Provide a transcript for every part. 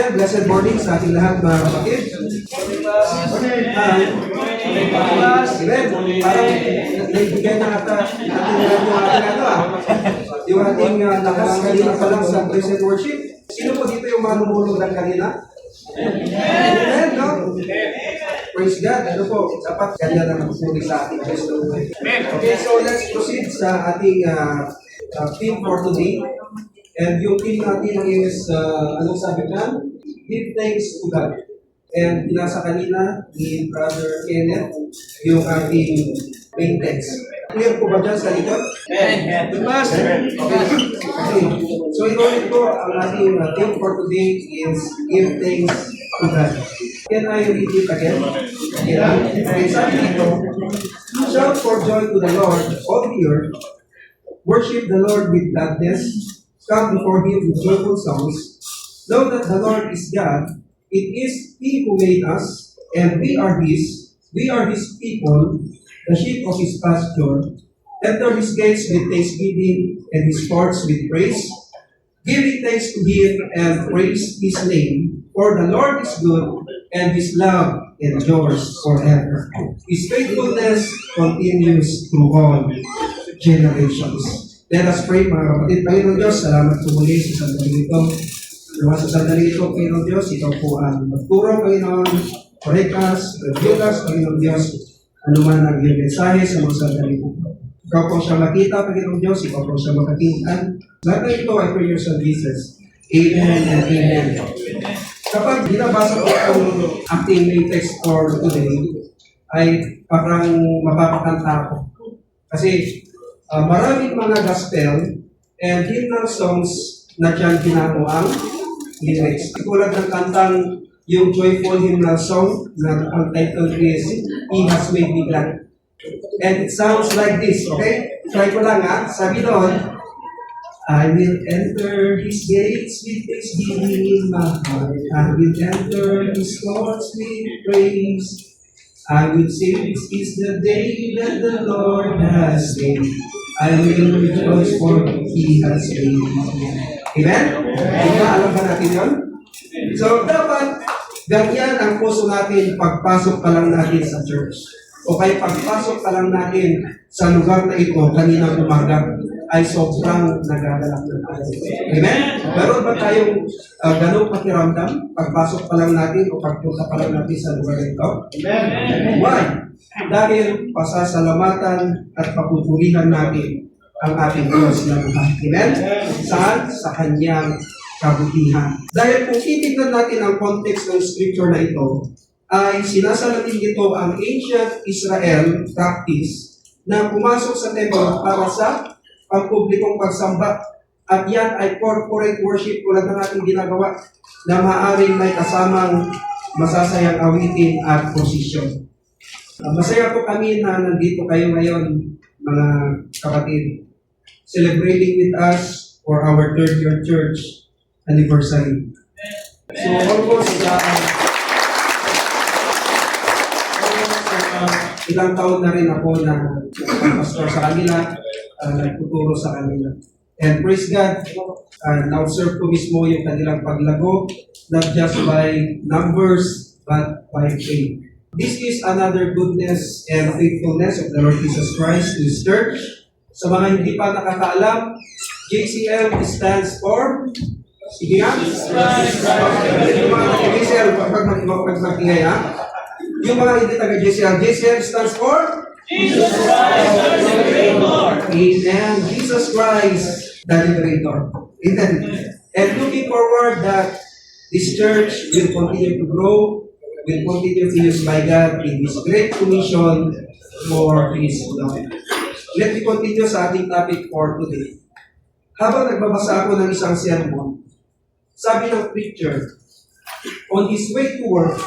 Again, blessed morning sa ating lahat mga kapatid. Amen. Parang naibigay na ata ating yung ating lakas kanina pa lang sa praise and worship. Sino po dito yung manumulog ng kanina? Amen, no? Praise God. Ano po, dapat ganyan na magpuli sa ating Kristo. Okay, so let's proceed sa ating theme for today. And yung theme natin is, anong sabi na? Give thanks to God. And nasa kanina ni Brother Kenneth yung ating main text. Clear po ba dyan sa likod? Dimas? Okay. So inulit ko ang ating theme for today is give thanks to God. Can I read it again? Okay, sabi dito, shout for joy to the Lord, all the earth. Worship the Lord with gladness. Come before Him with joyful songs. Know that the Lord is God. It is He who made us, and we are His. We are His people, the sheep of His pasture. Enter His gates with thanksgiving, and His courts with praise. Giving thanks to Him and praise His name. For the Lord is good, and His love endures forever. His faithfulness continues through all generations. Let us pray, mga kapatid. Panginoon Diyos, salamat po muli sa sandali ito. Nawa sa sandali ito, Panginoon Diyos, ikaw po ang magturo, Panginoon, korekas, rebukas, Panginoon Diyos, anuman ang iyong mensahe sa mga sandali ito. Ikaw po siya makita, Panginoon Diyos, ikaw po siya makatingkan. Lahat na ito ay for your son Jesus. Amen and amen. Kapag binabasa ko ang ating main text for today, ay parang mapapakanta ko. Kasi maraming mga gospel and hymnal songs na dyan ginagawa ang lyrics. Tulad ng kantang yung joyful hymnal song na ang title is He Has Made Me Glad. And it sounds like this, okay? Try ko lang sabi doon, I will enter His gates with thanksgiving in my heart. I will enter His courts with praise. I will say this is the day that the Lord has made. I will rejoice for He has made me. Amen? Diba, alam ba natin yun? So, dapat ganyan ang puso natin pagpasok pa lang natin sa church. O kaya pagpasok pa lang natin sa lugar na ito kaninang umaga ay sobrang nagagalak na tayo. Amen? Meron ba tayong ganong pakiramdam pagpasok pa lang natin o pagpunta pa lang natin sa lugar na ito? Amen? Why? Dahil pasasalamatan at papupurihan natin ang ating Diyos na buhay. Amen? Saan? Sa Kanyang kabutihan. Dahil kung titignan natin ang context ng scripture na ito, ay sinasalamin dito ang ancient Israel practice na pumasok sa temple para sa pagpublikong pagsamba. At yan ay corporate worship tulad ng ating ginagawa na maaaring may kasamang masasayang awitin at prosesyon. Masaya po kami na nandito kayo ngayon, mga kapatid, celebrating with us for our third year church anniversary. So almost ilang taon na rin ako na pastor sa kanila, nagtuturo sa kanila. And praise God, na-observe ko mismo yung kanilang paglago, not just by numbers, but by faith. This is another goodness and faithfulness of the Lord Jesus Christ to His church. Sa mga hindi pa nakakaalam, JCM stands for, sige nga, yung mga taga-JCM, pag magingay yung mga hindi taga-JCM, JCM stands for Jesus Christ, the Liberator. Amen. Jesus Christ, the Liberator. Amen. And looking forward that this church will continue to grow, will continue to use by God in His great commission for His glory. Let me continue sa ating topic for today. Habang nagbabasa ako ng isang sermon, sabi ng preacher, on his way to work,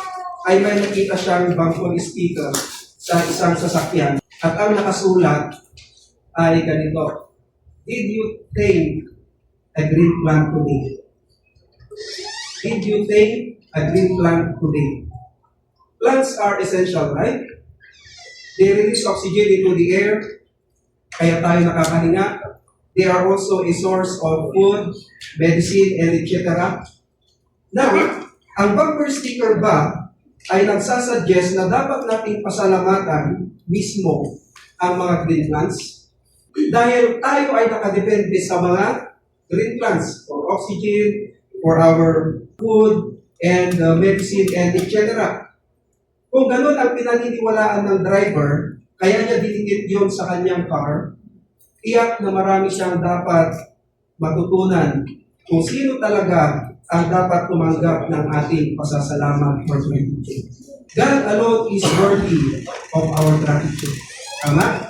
ay may nakita siyang bangkong speaker sa isang sasakyan. At ang nakasulat ay ganito, did you think a green plant today? Did you think a green plant today? Plants are essential, right? They release oxygen into the air, kaya tayo nakakahinga. They are also a source of food, medicine, and etc. Now, Ang bumper sticker ba ay nagsasuggest na dapat nating pasalamatan mismo ang mga green plants? Dahil tayo ay nakadepende sa mga green plants for oxygen, for our food, and medicine, and etc. Kung ganun ang pinaniniwalaan ng driver, kaya niya dinikit yun sa kanyang car, tiyak na marami siyang dapat matutunan kung sino talaga ang dapat tumanggap ng ating pasasalamat for gratitude. God alone is worthy of our gratitude. Tama?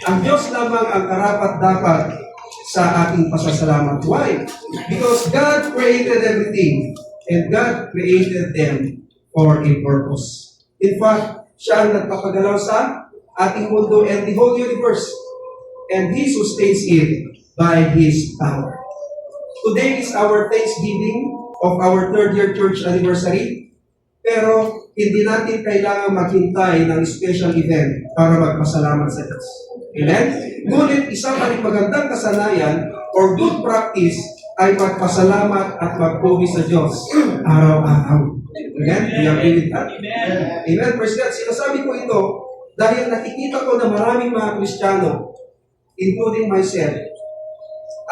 Ang Diyos lamang ang karapat-dapat sa ating pasasalamat. Why? Because God created everything and God created them for a purpose. In fact, siya ang nagpapagalaw sa ating mundo and the whole universe. And He sustains it by His power. Today is our Thanksgiving of our 3rd year church anniversary. Pero hindi natin kailangan maghintay ng special event para magpasalamat sa Diyos. Amen? Ngunit isang magandang kasanayan or good practice ay magpasalamat at magpugi sa Diyos araw-araw. Amen? Do you agree with that? Amen. Praise God. Sinasabi ko ito dahil nakikita ko na maraming mga Kristiyano, including myself,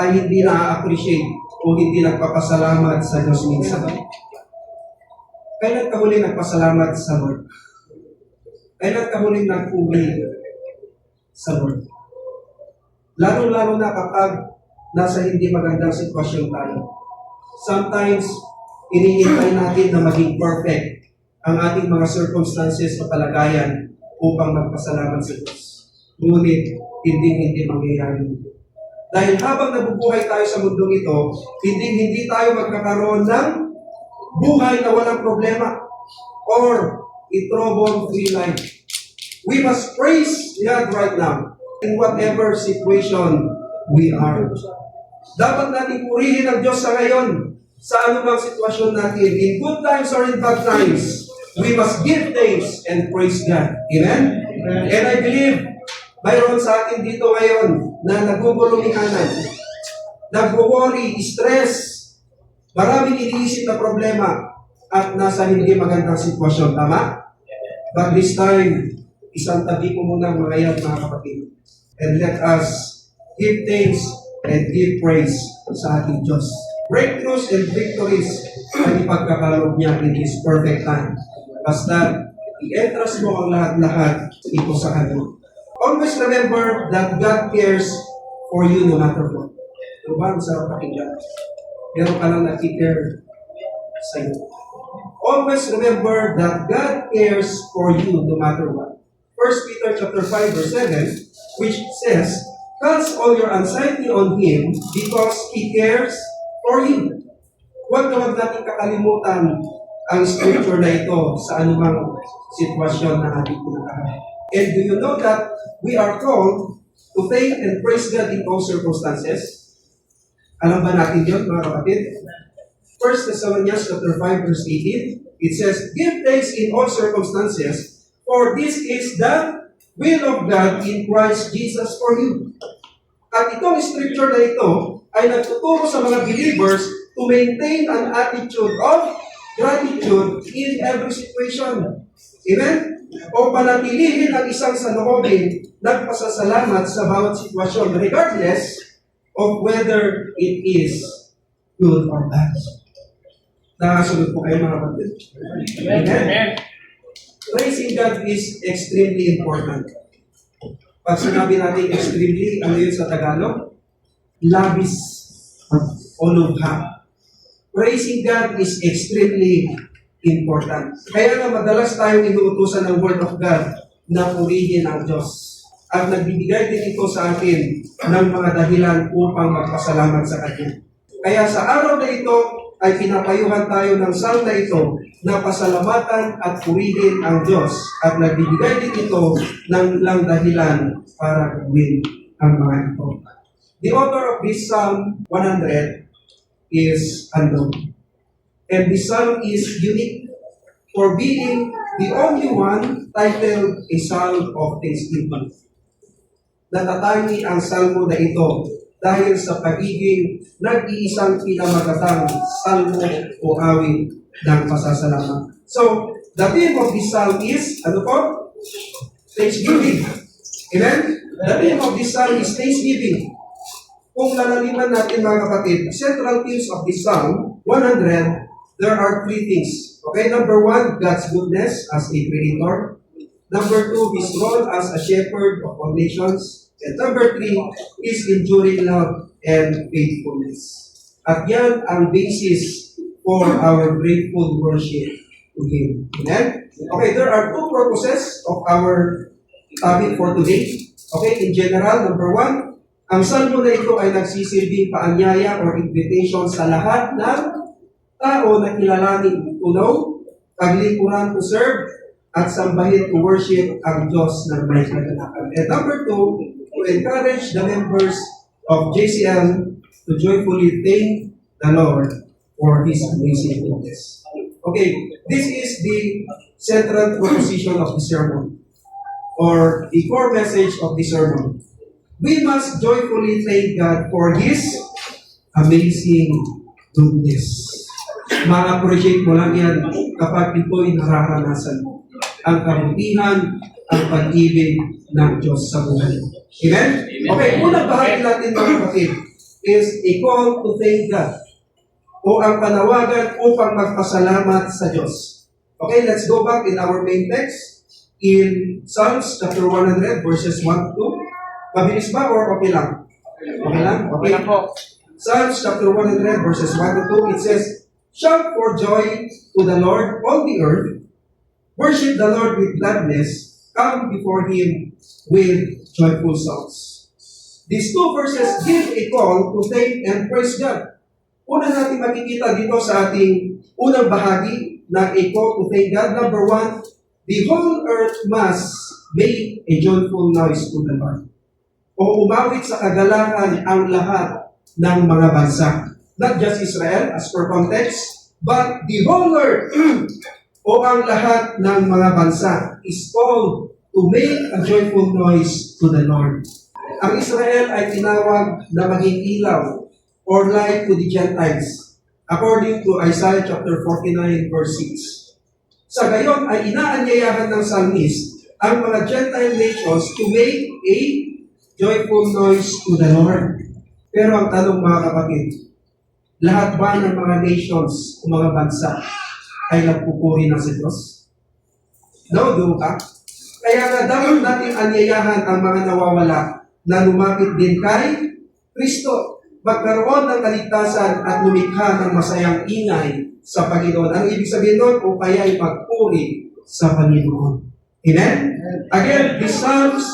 ay hindi na-appreciate o hindi nagpapasalamat sa Diyos minsan. Kailan ka huling nagpasalamat sa Lord? Kailan ka huling nagpugi sa Lord? Lalo-lalo na kapag nasa hindi magandang sitwasyon tayo. Sometimes, inihintay natin na maging perfect ang ating mga circumstances o kalagayan upang magpasalamat sa Diyos. Ngunit, hindi mangyayari. Dahil habang nabubuhay tayo sa mundong ito, hindi tayo magkakaroon ng buhay na walang problema or a trouble-free life. We must praise God right now in whatever situation we are. Dapat natin purihin ang Diyos sa ngayon sa anumang sitwasyon natin. In good times or in bad times, we must give thanks and praise God. Amen? And I believe mayroon sa atin dito ngayon na nagugulumihanan, nag-worry, stress, maraming iniisip na problema at nasa hindi magandang sitwasyon. Tama? But this time, isang tabi ko muna mga yan, mga kapatid. And let us give thanks and give praise sa ating Diyos. Breakthroughs and victories ay ipagkakaloob niya in His perfect time. Basta, i-entrust mo ang lahat-lahat ito sa Kanya. Always remember that God cares for you no matter what. Diba? Masarap pakinggan. Meron ka lang nakikare sa iyo. Always remember that God cares for you no matter what. 1 Peter chapter 5 verse 7, which says, cast all your anxiety on Him because He cares for you. Huwag na huwag natin kakalimutan ang scripture na ito sa anumang sitwasyon na ating pinakaharap. And do you know that we are called to thank and praise God in all circumstances? Alam ba natin yun, mga kapatid? 1 Thessalonians chapter 5 verse 18, it says, give thanks in all circumstances, for this is the will of God in Christ Jesus for you. At itong scripture na ito ay nagtuturo sa mga believers to maintain an attitude of gratitude in every situation. Amen? O panatilihin ang isang saloobin nagpasasalamat sa bawat sitwasyon regardless of whether it is good or bad. Nakasunod po kayo mga kapatid. Amen? Praising God is extremely important. Pag sinabi natin extremely, ano yun sa Tagalog? Labis o lubha. Praising God is extremely important. Kaya nga madalas tayong inuutusan ng Word of God na purihin ang Diyos. At nagbibigay din ito sa atin ng mga dahilan upang magpasalamat sa Kanya. Kaya sa araw na ito ay pinapayuhan tayo ng psalm na ito na pasalamatan at purihin ang Diyos. At nagbibigay din ito ng lang dahilan para gawin ang mga ito. The author of this Psalm 100 is unknown. And the psalm is unique for being the only one titled a psalm of thanksgiving. Natatanggi ang salmo na ito dahil sa pagiging nag-iisang pinamagatang salmo o awit ng pasasalamat. So, the theme of this psalm is, ano po? Thanksgiving. Amen? The theme of this psalm is thanksgiving. Kung lalaliman natin mga kapatid, central themes of this psalm, 100, there are three things. Okay, number one, God's goodness as a creator. Number two, His role as a shepherd of all nations. And number three, His enduring love and faithfulness. At yan ang basis for our grateful worship to Him. Amen? Okay, there are two purposes of our topic for today. Okay, in general, number one, ang salmo na ito ay nagsisilbing paanyaya or invitation sa lahat ng tao na kilalanin to know, paglikuran to serve, at sambahin to worship ang Diyos ng may kagalakan. And number two, to encourage the members of JCM to joyfully thank the Lord for His amazing goodness. Okay, this is the central proposition of the sermon, or the core message of the sermon. We must joyfully thank God for His amazing goodness. Ma-appreciate mo lang yan kapag ito'y nararanasan mo. Ang kabutihan, ang pag-ibig ng Diyos sa buhay. Amen? Okay, unang bahagi natin mga kapatid is a call to thank God, o ang panawagan upang magpasalamat sa Diyos. Okay, let's go back in our main text in Psalms chapter 100 verses 1 to 2. Mabilis ba or okay lang? Okay lang? Okay lang po. Psalms chapter 100 verses 1 to 2, it says, shout for joy to the Lord, all the earth. Worship the Lord with gladness. Come before Him with joyful songs. These two verses give a call to thank and praise God. Una natin makikita dito sa ating unang bahagi na a call to thank God. Number one, the whole earth must make a joyful noise to the Lord. O umawit sa kagalakan ang lahat ng mga bansa. Not just Israel as per context, but the whole earth o ang lahat ng mga bansa is called to make a joyful noise to the Lord. Ang Israel ay tinawag na maging ilaw or light to the Gentiles, according to Isaiah chapter 49 verse 6. Sa gayon ay inaanyayahan ng psalmist ang mga Gentile nations to make a joyful noise to the Lord. Pero ang tanong mga kapatid, lahat ba ng mga nations o mga bansa ay nagpupuri na sa Diyos? No, do ka? Kaya nga dapat natin anyayahan ang mga nawawala na lumapit din kay Kristo, magkaroon ng kaligtasan at lumikha ng masayang ingay sa Panginoon. Ang ibig sabihin doon, o kaya'y magpuri sa Panginoon. Amen? Again, the Psalms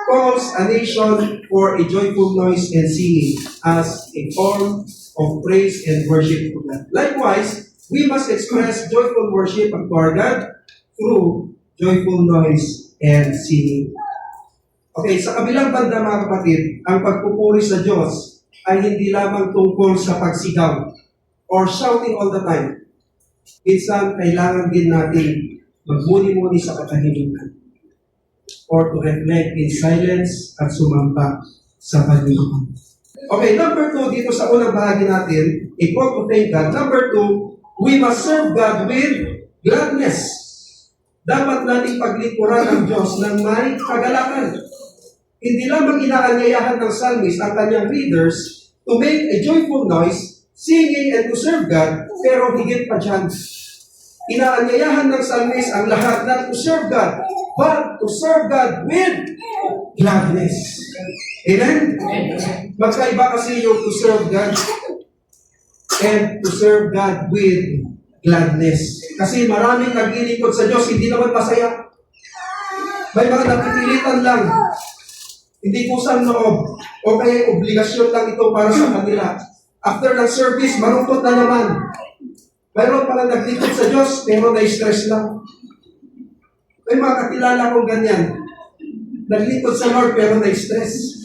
calls a nation for a joyful noise and singing as a form of praise and worship to God. Likewise, we must express joyful worship unto our God through joyful noise and singing. Okay, sa kabilang banda mga kapatid, ang pagpupuri sa Diyos ay hindi lamang tungkol sa pagsigaw or shouting all the time. Minsan, kailangan din natin magmuni-muni sa katahimikan or to reflect in silence at sumamba sa Panginoon. Okay, number 2, dito sa unang bahagi natin, a call to thank God. Number 2, we must serve God with gladness. Dapat nating paglikuran ang Diyos ng may kagalakan. Hindi lamang inaanyayahan ng psalmist ang kanyang readers to make a joyful noise, singing and to serve God, pero higit pa dyan. Inaanyayahan ng psalmist ang lahat na to serve God, but to serve God with gladness. Amen? Magkaiba kasi yung to serve God and to serve God with gladness. Kasi maraming naglilingkod sa Diyos, hindi naman masaya. May mga napipilitan lang. Hindi kusang loob. O kaya obligasyon lang ito para sa kanila. After ng service, marungkot na naman. Mayroon pala naglingkod sa Diyos, pero na-stress lang. May mga kakilala kong ganyan. Naglingkod sa Lord, pero na-stress.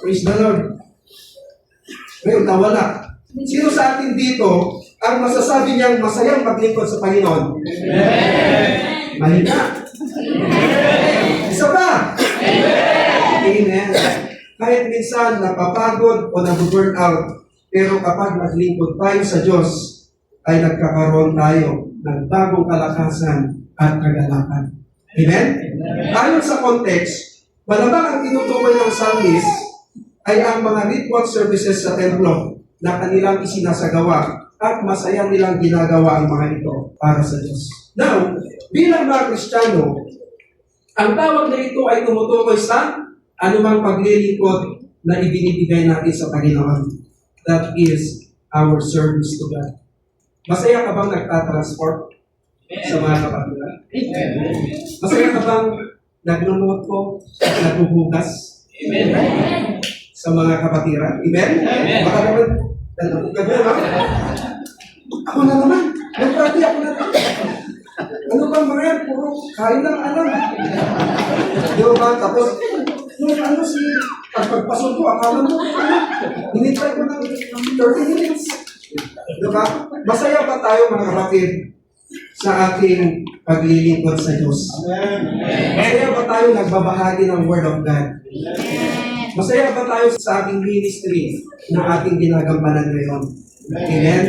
Praise the Lord. Ngayon, nawala. Sino sa atin dito ang masasabi niyang masayang maglingkod sa Panginoon? Amen! Mahina. Isa pa? Amen. Kahit minsan napapagod o nabu-burn out, pero kapag naglingkod tayo sa Diyos, ay nagkakaroon tayo ng bagong kalakasan at kagalakan. Amen? Ayon sa context, malamang ang tinutukoy ng psalmist ay ang mga ritual services sa templo na kanilang isinasagawa at masaya nilang ginagawa ang mga ito para sa Diyos. Now, bilang mga Kristiyano, ang tawag na ito ay tumutukoy sa anumang paglilingkod na ibinibigay natin sa Panginoon. That is our service to God. Masaya ka bang nagtatransport sa mga kapatid? Masaya ka bang nagluluto, naghuhugas? Sa mga kapatiran? Amen? Baka naman, ha? Ako na naman. Nagprati ako na naman. Ano bang mga yan? Puro kain lang alam. Di ba? Tapos, pagpasok ko, akala mo, hinitry ko ng 30 minutes. Di ba? Masaya ba tayo mga kapatid sa ating paglilingkod sa Diyos? Masaya ba tayo nagbabahagi ng Word of God? Masaya ba tayo sa ating ministry na ating ginagampanan ngayon? Amen?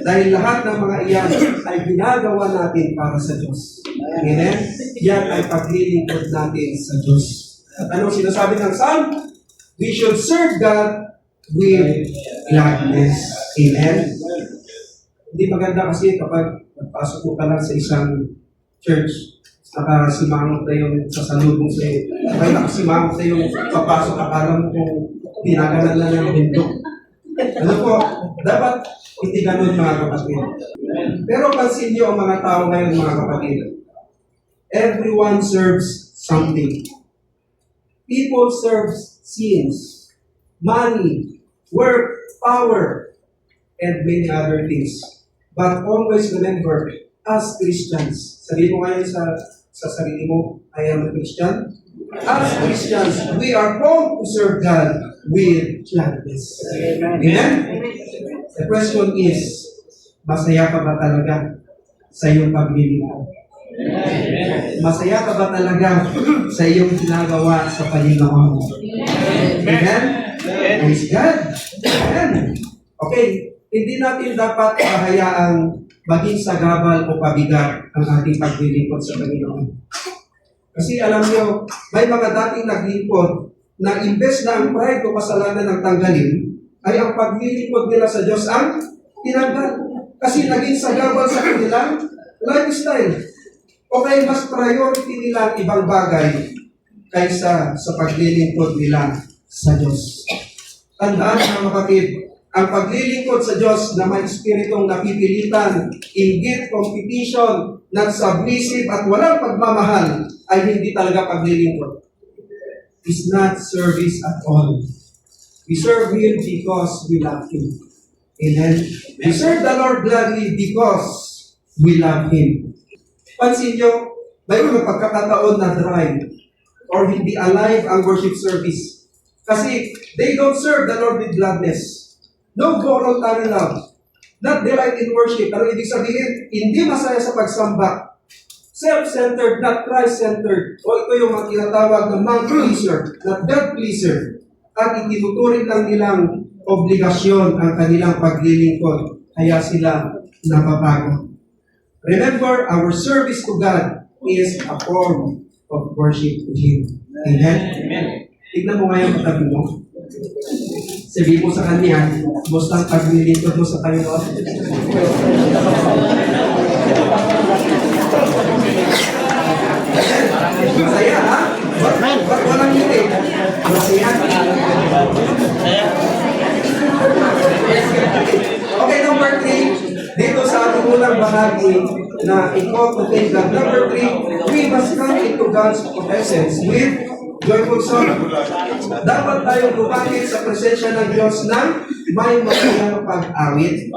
Dahil lahat ng mga iyan ay ginagawa natin para sa Diyos. Amen? Yan ay paglilingkod natin sa Diyos. At anong sinasabi ng Psalm? We should serve God with gladness. Amen? Hindi maganda kasi kapag nagpasok mo ka lang sa isang church, nakasimangot na yung sasalubong sa iyo. Kapag nakasimangot na yung papasok, akala mo kung ginaganan lang ng bundok. Ano po, dapat hindi ganun mga kapatid. Pero pansin niyo ang mga tao ngayon mga kapatid. Everyone serves something. People serve sins, money, work, power, and many other things. But always remember, as Christians, sabihin mo ngayon sa sarili mo, I am a Christian. As Christians, we are called to serve God with gladness. Amen? The question is, masaya ka ba talaga sa iyong paglilingkod? Masaya ka ba talaga sa iyong ginagawa sa Panginoon? Amen? Praise God. Amen. Okay, hindi natin dapat pahayaang maging sagabal o pabigat ang ating paglilingkod sa Panginoon. Kasi alam niyo, may mga dating naglingkod na imbes na ang pride o kasalanan ng tanggalin, ay ang paglilingkod nila sa Diyos ang tinanggal. Kasi naging sagabal sa kanilang lifestyle. O kaya mas priority nila ang ibang bagay kaysa sa paglilingkod nila sa Diyos. Tandaan mga kapatid, ang paglilingkod sa Diyos na may espiritong napipilitan, inggit, competition, non-submissive at walang pagmamahal ay hindi talaga paglilingkod. It's not service at all. We serve Him because we love Him. Amen? We serve the Lord gladly because we love Him. Pansin nyo, may mga pagkakataon na dry or hindi alive ang worship service. Kasi they don't serve the Lord with gladness. No voluntary love. Not delight in worship. Pero ibig sabihin, hindi masaya sa pagsamba. Self-centered, not Christ-centered. O ito yung mga tinatawag na man-pleaser, not God-pleaser. At itinuturing lang nilang obligasyon ang kanilang paglilingkod. Kaya sila nababago. Remember, our service to God is a form of worship to Him. Amen? Amen. Tignan mo ngayon katabi mo. Sabihin mo sa kanya, musta ang paglilingkod mo sa Panginoon? Masaya, ha? Ba't walang ngiti? Masaya? Okay, number 3. Dito sa ating unang bahagi na ikaw to take God. Number 3, we must come into God's presence with joyful song. Dapat tayong lumapit sa presensya ng Diyos ng may masayang pag-awit.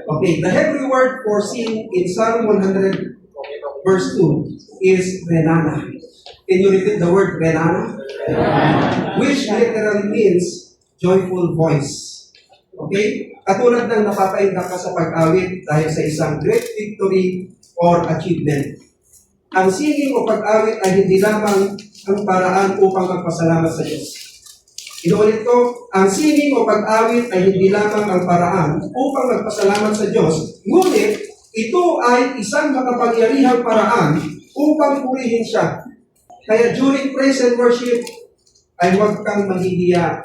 Okay, the Hebrew word for sing in Psalm 100 verse 2 is renana. Can you repeat the word renana? Which literally means joyful voice. Okay? Katulad ng napapaindak ka sa pag-awit dahil sa isang great victory or achievement. Ang singing o pag-awit ay hindi lamang ang paraan upang magpasalamat sa Diyos. Inuulit ko, ang singing o pag-awit ay hindi lamang ang paraan upang magpasalamat sa Diyos, ngunit ito ay isang makapangyarihang paraan upang purihin siya. Kaya during praise and worship, ay huwag kang mahihiya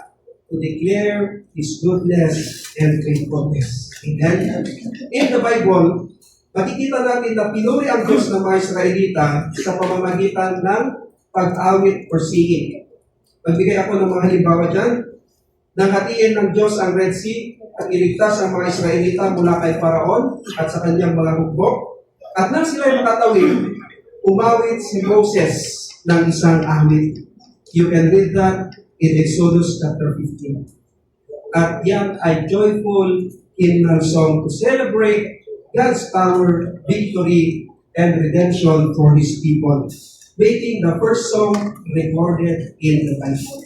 to declare His goodness and faithfulness. Amen? In the Bible, makikita natin na pinuri ang Diyos ng mga Israelita sa pamamagitan ng pag-awit or singing. Magbigay ako ng mga halimbawa dyan. Nang hatiin ng Diyos ang Red Sea at iligtas ang mga Israelita mula kay Faraon at sa kanyang mga hukbo. At nang sila'y makatawid, umawit si Moses ng isang awit. You can read that in Exodus chapter 15. At yan ay joyful hymnal song to celebrate God's power, victory, and redemption for His people, making the first song recorded in the Bible.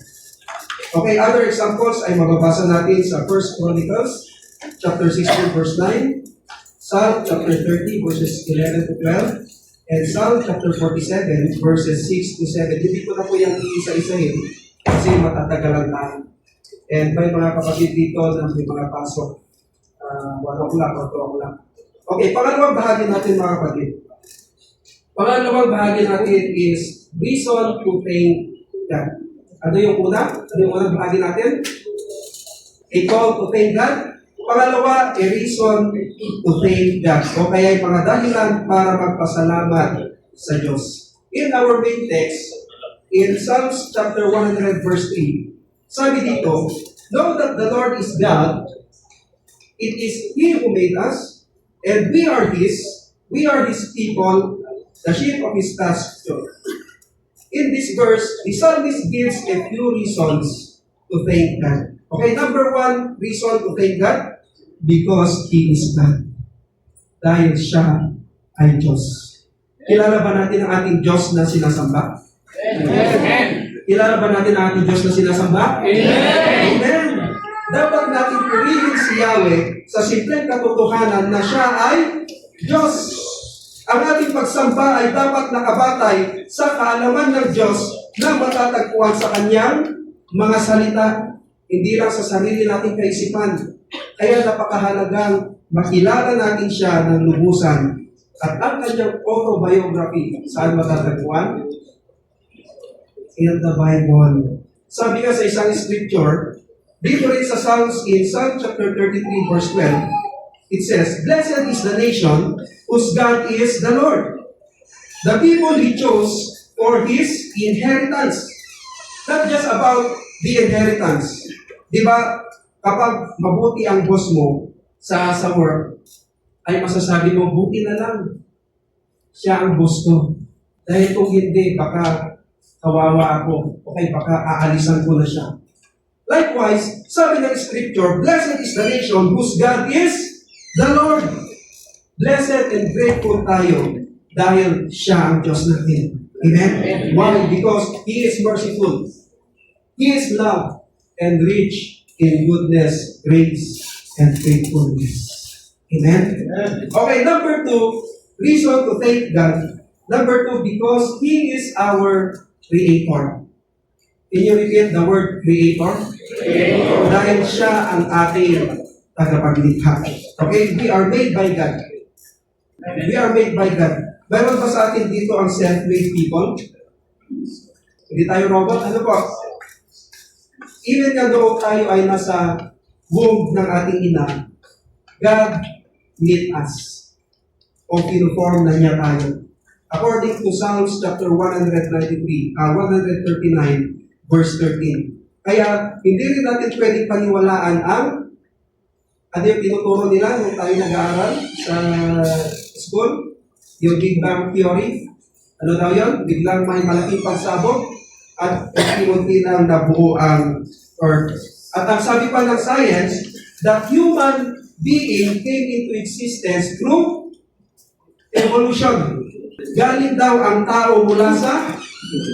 Okay, other examples ay mababasa natin sa 1 Chronicles chapter 16 verse 9, Psalm chapter 30 verses 11 to 12, and Psalm chapter 47 verses 6 to 7. Hindi ko na po yung iisa-isahin kasi matatagalan tayo. And may mga kapatid dito na may mga pasok. 1 o'clock or 2 o'clock. Okay, pangalawang bahagi natin mga kapatid. Pangalawang bahagi natin is reason to thank God. Ano yung una? Ano yung unang bahagi natin? A call to thank God. Pangalawa, a reason to thank God. O kaya yung mga dahilan para magpasalamat sa Diyos. In our main text, in Psalms chapter 100 verse 3, sabi dito, know that the Lord is God, it is He who made us, and we are His people, the sheep of His pasture. In this verse, the psalmist gives a few reasons to thank God. Okay, number one reason to thank God, because He is God. Dahil Siya ay Diyos. Kilala ba natin ang ating Diyos na sinasamba? Amen. Kilala ba natin ang ating Diyos na sinasamba? Amen. Amen. Dapat natin purihin si Yahweh sa simpleng katotohanan na Siya ay Diyos. Ang ating pagsamba ay dapat nakabatay sa kaalaman ng Diyos na matatagpuan sa Kanyang mga salita, hindi lang sa sarili nating kaisipan. Kaya napakahalagang makilala natin siya ng lubusan at ang kanyang autobiography. Saan matatagpuan? In the Bible. Sabi nga sa isang scripture, dito rin sa Psalms, in Psalm chapter 33 verse 12, it says, blessed is the nation whose God is the Lord, the people He chose for His inheritance. Not just about the inheritance. Di ba, kapag mabuti ang boss mo sa work, ay masasabi mo, buti na lang. Siya ang boss ko. Dahil kung hindi, baka kawawa ako. Okay, baka aalisan ko na siya. Likewise, sabi ng scripture, blessed is the nation whose God is the Lord. Blessed and grateful tayo dahil siya ang Diyos natin. Amen? Why? Because He is merciful. He is love and rich in goodness, grace, and faithfulness. Amen? Okay, number two, reason to thank God. Number two, because He is our Creator. Can you repeat the word Creator? Creator. Dahil siya ang ating tagapaglikha. Okay, we are made by God. We are made by God. Meron ba sa atin dito ang self-made people? Hindi tayo robot. Ano po? Even nga doon tayo ay nasa womb ng ating ina, God made us. O pinuform na niya tayo. According to Psalms chapter 139, verse 13. Kaya, hindi rin natin pwedeng paniwalaan ang ano yung tinuturo nila nung tayo nag-aaral sa school, yung Big Bang Theory. Ano daw yun? Biglang may malaking pagsabog at unti-unti lang nabuo ang Earth. At ang sabi pa ng science, that human being came into existence through evolution. Galing daw ang tao mula sa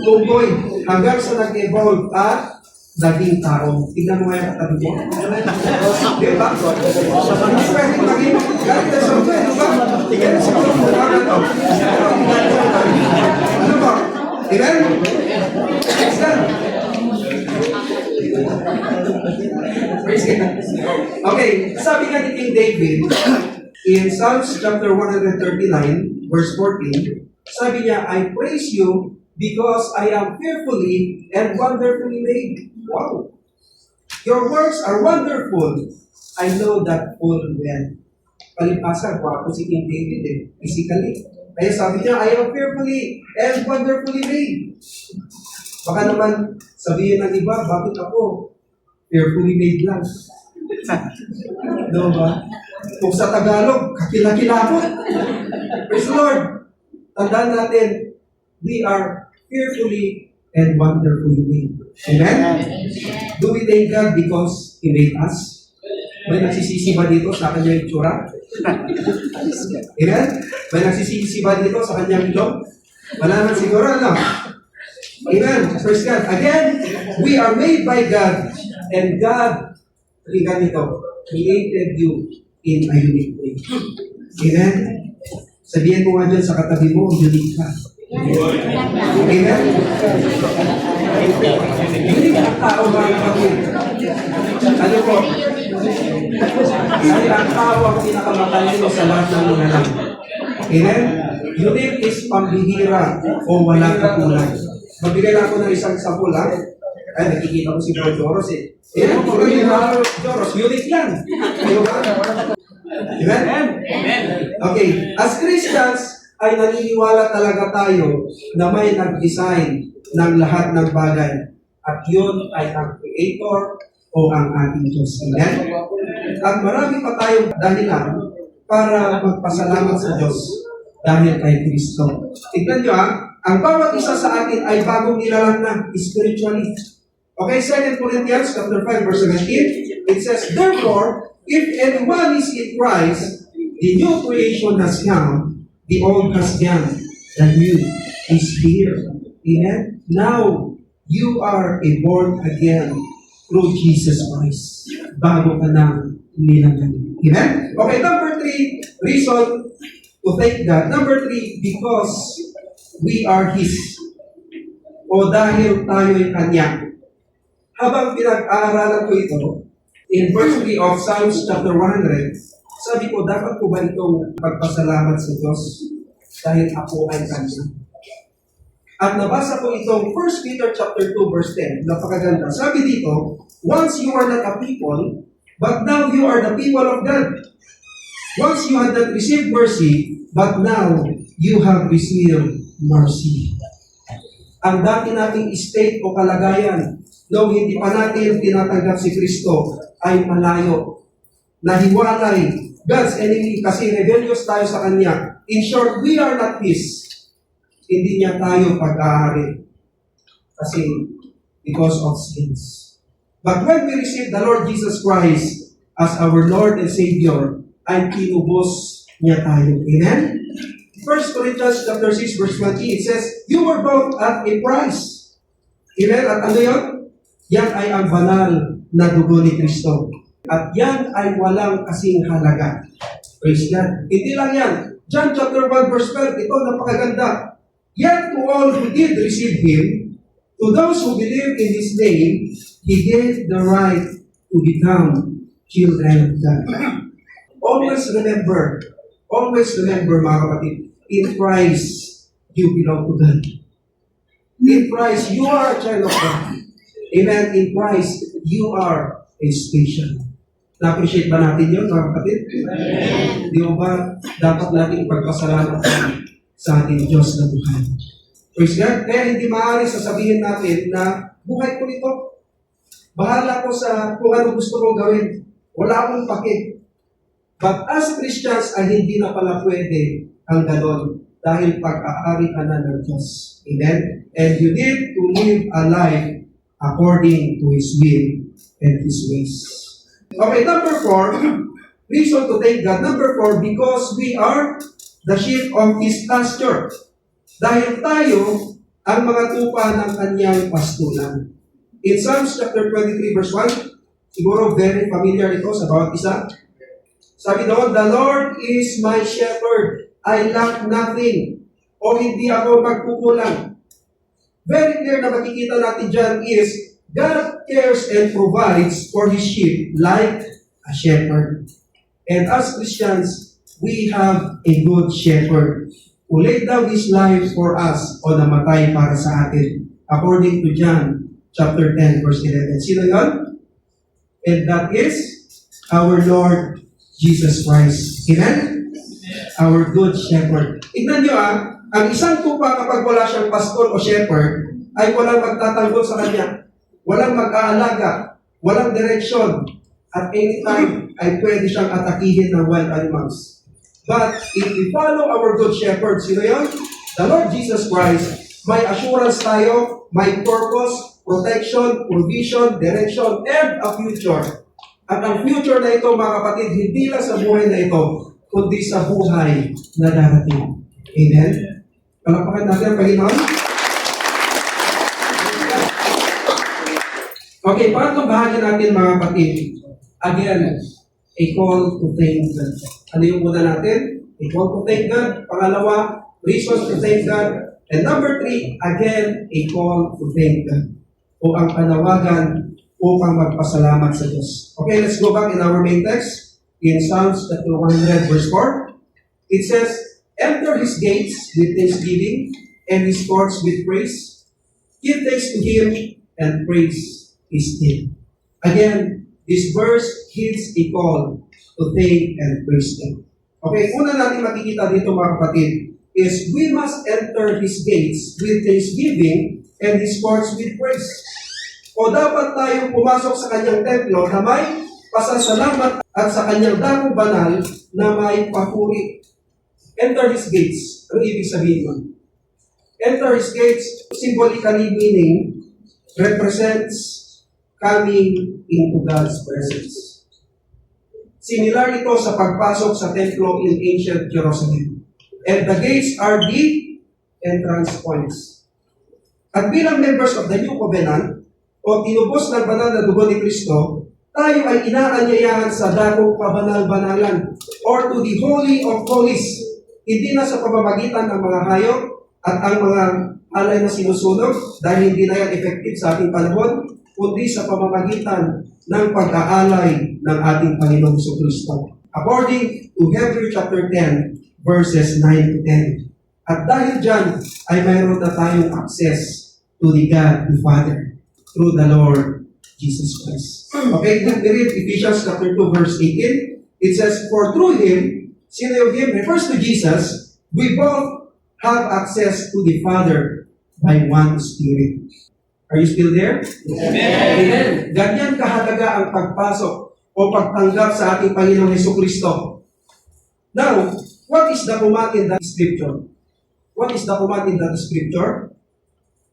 unggoy hanggang sa nag-evolve at naging tao. Tingnan mo nga yung katabi mo. Di ba? Hindi pwedeng maging galing na sa unggoy. Di ba? Tingnan sa unggoy mo lang ito. Ano ba? Tingnan? Next time. Okay, sabi nga ni King David, in Psalms chapter 139, verse 14, sabi niya, I praise you because I am fearfully and wonderfully made. Wow! Your works are wonderful. I know that full well. Palibhasa, gwapo si King David physically. Kaya sabi niya, I am fearfully and wonderfully made. Baka naman sabihin ng iba, bakit ako? Fearfully made lang. No ba? Kung sa Tagalog, kakilakilapot. Praise the Lord. Tandaan natin, we are fearfully and wonderfully made. Amen? Do we thank God because He made us? May nagsisisi ba dito sa kanyang itsura? Amen? May nagsisisi ba dito sa kanyang ilong? Wala naman siguro, ano? Amen. Praise God. Again, we are made by God, and God, tingnan nito, created you in a unique way. Amen? Sabihin mo nga dyan sa katabi mo, unique ka. Amen? Unique ang tao, mga kapatid. Ano po? Dahil ang tao ang pinakamatalino sa lahat ng mga lang. Amen? Unique is pambihira o walang kakulang. Magbigay lang ako ng isang sampul, ha? Ay, nakikita ko si Bro Joros, eh. Ayan, puro yung Bro Joros, unique yan. Amen? Amen. Okay, as Christians, ay naniniwala talaga tayo na may nag-design ng lahat ng bagay. At yun ay ang Creator o ang ating Diyos. Amen? At marami pa tayong dahilan para magpasalamat sa Diyos dahil kay Kristo. Tignan nyo, ha? Ang bawat isa sa atin ay bagong nilalang na spiritually. Okay, 2 Corinthians chapter 5, verse 17, it says, therefore, if anyone is in Christ, the new creation has come, the old has gone, the new is here. Amen? Now, you are a born again through Jesus Christ. Bago ka nang nilalang. Amen? Okay, number 3, reason to thank God. Number 3, because we are His. O dahil tayo'y Kanya. Habang pinag-aaralan ko ito, in verse 3 of Psalms chapter 100, sabi ko, dapat ko ba itong pagpasalamat sa Diyos dahil ako ay Kanya? At nabasa ko itong 1 Peter chapter 2 verse 10, napakaganda. Sabi dito, once you are not a people, but now you are the people of God. Once you had not received mercy, but now you have received mercy. Ang dati nating state o kalagayan, nung hindi pa natin tinatanggap si Kristo, ay malayo. Nahiwalay. God's enemy kasi rebellious tayo sa Kanya. In short, we are not His. Hindi niya tayo pag-aari. Kasi because of sins. But when we receive the Lord Jesus Christ as our Lord and Savior, ay kinubos niya tayo. Amen? 1 Corinthians chapter 6 verse 20, it says, you were bought at a price. Amen? At ano yun? Yan ay ang banal na dugo ni Kristo. At yan ay walang kasing halaga. Praise God. Hindi lang yan. John chapter 1 verse 12, ito napakaganda. Yet to all who did receive Him, to those who believe in His name, He gave the right to become children of God. Always remember, mga kapatid, in Christ, you belong to God. In Christ, you are a child of God. Amen. In Christ, you are a special. Na-appreciate ba natin yun, mga kapatid? Amen. Di ba, dapat natin ipagpasalamat sa ating Diyos na buhay. Praise God. Kaya hindi maaari sasabihin natin na buhay ko ito. Bahala ko sa kung ano gusto kong gawin. Wala akong pake. But as Christians, ay hindi na pala pwede ang ganon. Dahil pag-aari ka na ng Diyos. Amen? And you need to live a life according to His will and His ways. Okay, number 4, reason to thank God. Number 4, because we are the sheep of His pasture. Dahil tayo ang mga tupa ng Kanyang pastulan. In Psalms chapter 23 verse 1, siguro very familiar ito sa bawat isa. Sabi doon, the Lord is my shepherd. I lack nothing. O hindi ako magkukulang. Very clear na makikita natin dyan is, God cares and provides for His sheep like a shepherd. And as Christians, we have a good shepherd who laid down His life for us o namatay para sa atin. According to John chapter 10 verse 11. Sino yun? And that is our Lord Jesus Christ. Amen? Our good shepherd. Tignan nyo ang isang tupa kapag wala siyang pastor o shepherd, ay walang magtatanggol sa kanya, walang mag-aalaga, walang direksyon, at anytime ay pwede siyang atakihin ng wild animals. But if we follow our good shepherd, sino yun? The Lord Jesus Christ, may assurance tayo, may purpose, protection, provision, direction, and a future. At ang future na ito, mga kapatid, hindi lang sa buhay na ito, kundi sa buhay na darating. Amen? Palakpakan natin ang Panginoon. Okay, pangatlong bahagi natin, mga kapatid. Again, a call to thank God. Ano yung una natin? A call to thank God. Pangalawa, reasons to thank God. And number 3, again, a call to thank God. O ang panawagan upang magpasalamat sa Diyos. Okay, let's go back in our main text. In Psalms chapter 100 verse 4. It says, enter His gates with thanksgiving and His courts with praise. Give thanks to Him and praise His name. Again, this verse hits a call to thank and praise Him. Okay, una natin makikita dito, mga kapatid, is we must enter His gates with thanksgiving and His courts with praise. O dapat tayong pumasok sa Kanyang templo na may pasasalamat at sa Kanyang dakong banal na may papuri. Enter His gates. Ano ibig sabihin mo? Enter His gates, symbolically meaning, represents coming into God's presence. Similar ito sa pagpasok sa templo in ancient Jerusalem. And the gates are the entrance points. At bilang members of the New Covenant, o tinubos ng banal na dugo ni Kristo, tayo ay inaanyayahan sa dakong kabanal-banalan or to the Holy of Holies. Hindi na sa pamamagitan ng mga hayop at ang mga alay na sinusunog dahil hindi na yan effective sa ating panahon, kundi sa pamamagitan ng pag-aalay ng ating Panginoong Jesucristo. According to Hebrews chapter 10, verses 9 to 10. At dahil dyan, ay mayroon na tayong access to the God the Father through the Lord Jesus Christ. Okay, let me read Ephesians chapter 2, verse 18. It says, for through Him, sino yung Him refers to Jesus, we both have access to the Father by one Spirit. Are you still there? Amen. Amen. Ganyan kahalaga ang pagpasok o pagtanggap sa ating Panginoong Jesucristo. Now, what is the command in that scripture? What is the command in that scripture?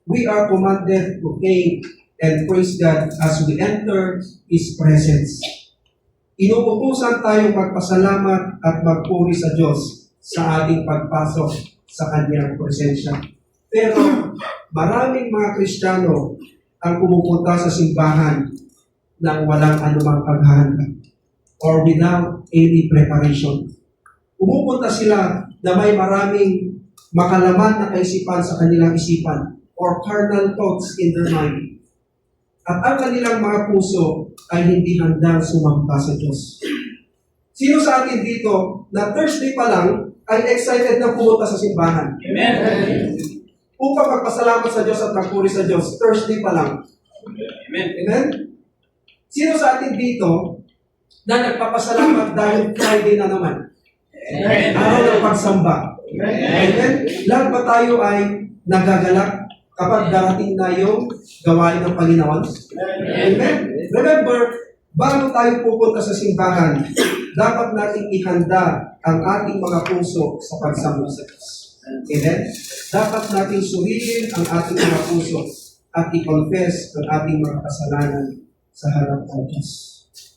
We are commanded to thank and praise God as we enter His presence. Inuutusan tayong magpasalamat at magpuri sa Diyos sa ating pagpasok sa Kanyang presensya. Pero maraming mga Kristiyano ang pumupunta sa simbahan ng walang anumang paghahanda or without any preparation. Pumupunta sila na may maraming makalaman na kaisipan sa kanilang isipan or carnal thoughts in their mind. At ang kanilang mga puso ay hindi handang sumamba sa Diyos. Sino sa atin dito na Thursday pa lang ay excited na pumunta sa simbahan? Amen. Upang magpasalamat sa Diyos at magpuri sa Diyos, Thursday pa lang. Amen. Amen? Sino sa atin dito na nagpapasalamat dahil Friday na naman? Amen. Araw ng pagsamba. Amen. Amen. Lahat ba tayo ay nagagalak kapag darating na yung gawain ng Panginoon? Amen. Remember, bago tayo pupunta sa simbahan, dapat nating ihanda ang ating mga puso sa pagsamba sa Diyos. Amen? Dapat nating suriin ang ating mga puso at i-confess ang ating mga kasalanan sa harap ng Diyos.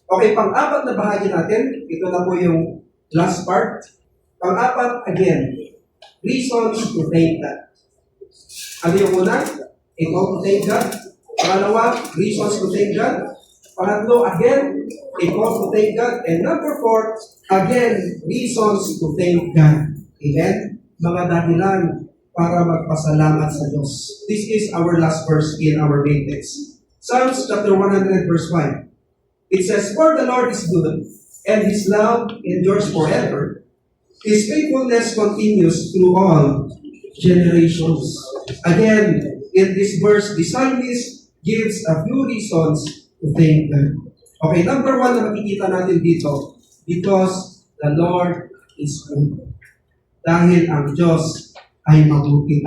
Okay, pang-apat na bahagi natin, ito na po yung last part. Pang-apat, again, reasons to thank God. Ano yung una? A call to thank God. Pangalawa, reasons to thank God. Pangatlo, again, a call to thank God. And number 4, again, reasons to thank God. Amen? Mga dahilan para magpasalamat sa Diyos. This is our last verse in our main text. Psalms chapter 100 verse 5. It says, "For the Lord is good, and His love endures forever. His faithfulness continues through all generations." Again, in this verse, the psalmist gives a few reasons to thank God. Okay, number one na makikita natin dito, because the Lord is good. Dahil ang Diyos ay mabuti.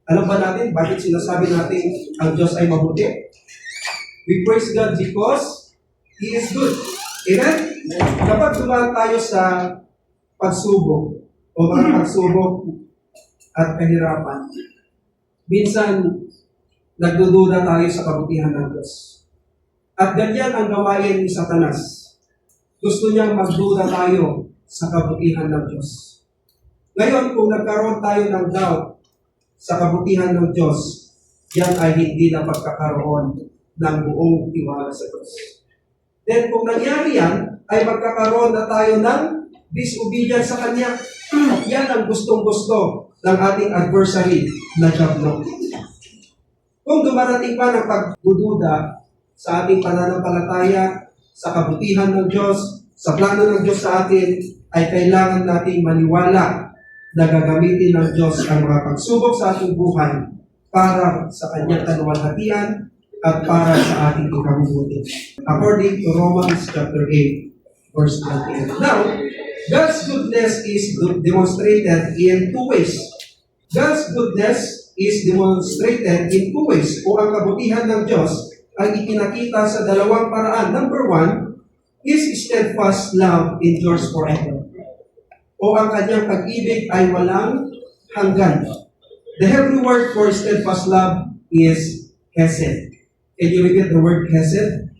Alam ba natin bakit sinasabi natin ang Diyos ay mabuti? We praise God because He is good. Amen? Kapag dumaan tayo sa pagsubok o mga pagsubok at kahirapan, minsan nagdududa tayo sa kabutihan ng Diyos. At ganyan ang gawain ni Satanas. Gusto niyang magduda tayo sa kabutihan ng Diyos. Ngayon, kung nagkaroon tayo ng doubt sa kabutihan ng Diyos, yan ay hindi na pagkakaroon ng buong tiwala sa Diyos. Then, kung nangyari yan, ay magkakaroon na tayo ng disobedience sa Kanya. At yan ang gustong-gusto ng ating adversary na Diablo. Kung dumarating pa ng pagdududa sa ating pananampalataya, sa kabutihan ng Diyos, sa plano ng Diyos sa atin, ay kailangan nating maniwala na gagamitin ng Diyos ang mga pagsubok sa ating buhay para sa Kanyang kaluwalhatian at para sa ating ikabubuti. According to Romans chapter 8, verse 28. Now, God's goodness is demonstrated in two ways. God's goodness is demonstrated in two ways, o ang kabutihan ng Diyos ay ipinakita sa dalawang paraan. Number one, His steadfast love endures forever. O ang kanyang pag-ibig ay walang hanggan. The Hebrew word for steadfast love is hesed. Can you repeat the word hesed?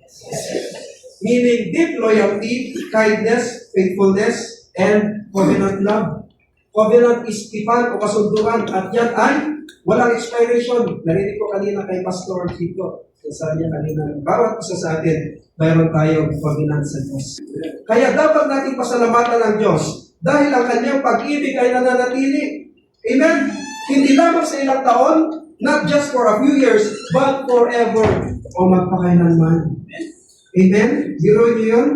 Meaning deep loyalty, kindness, faithfulness, and covenant love. Covenant is tipan o kasunduan at yan ay walang expiration. Narinig ko kanina kay Pastor Chico. Sabi niya kanina, bawat isa sa atin, mayroon tayong covenant sa Diyos. Kaya dapat natin pasalamatan ng Diyos dahil ang kanyang pag-ibig ay nananatili. Amen? Hindi lamang sa ilang taon, not just for a few years, but forever o magpakailanman. Amen? Biro niyo yun?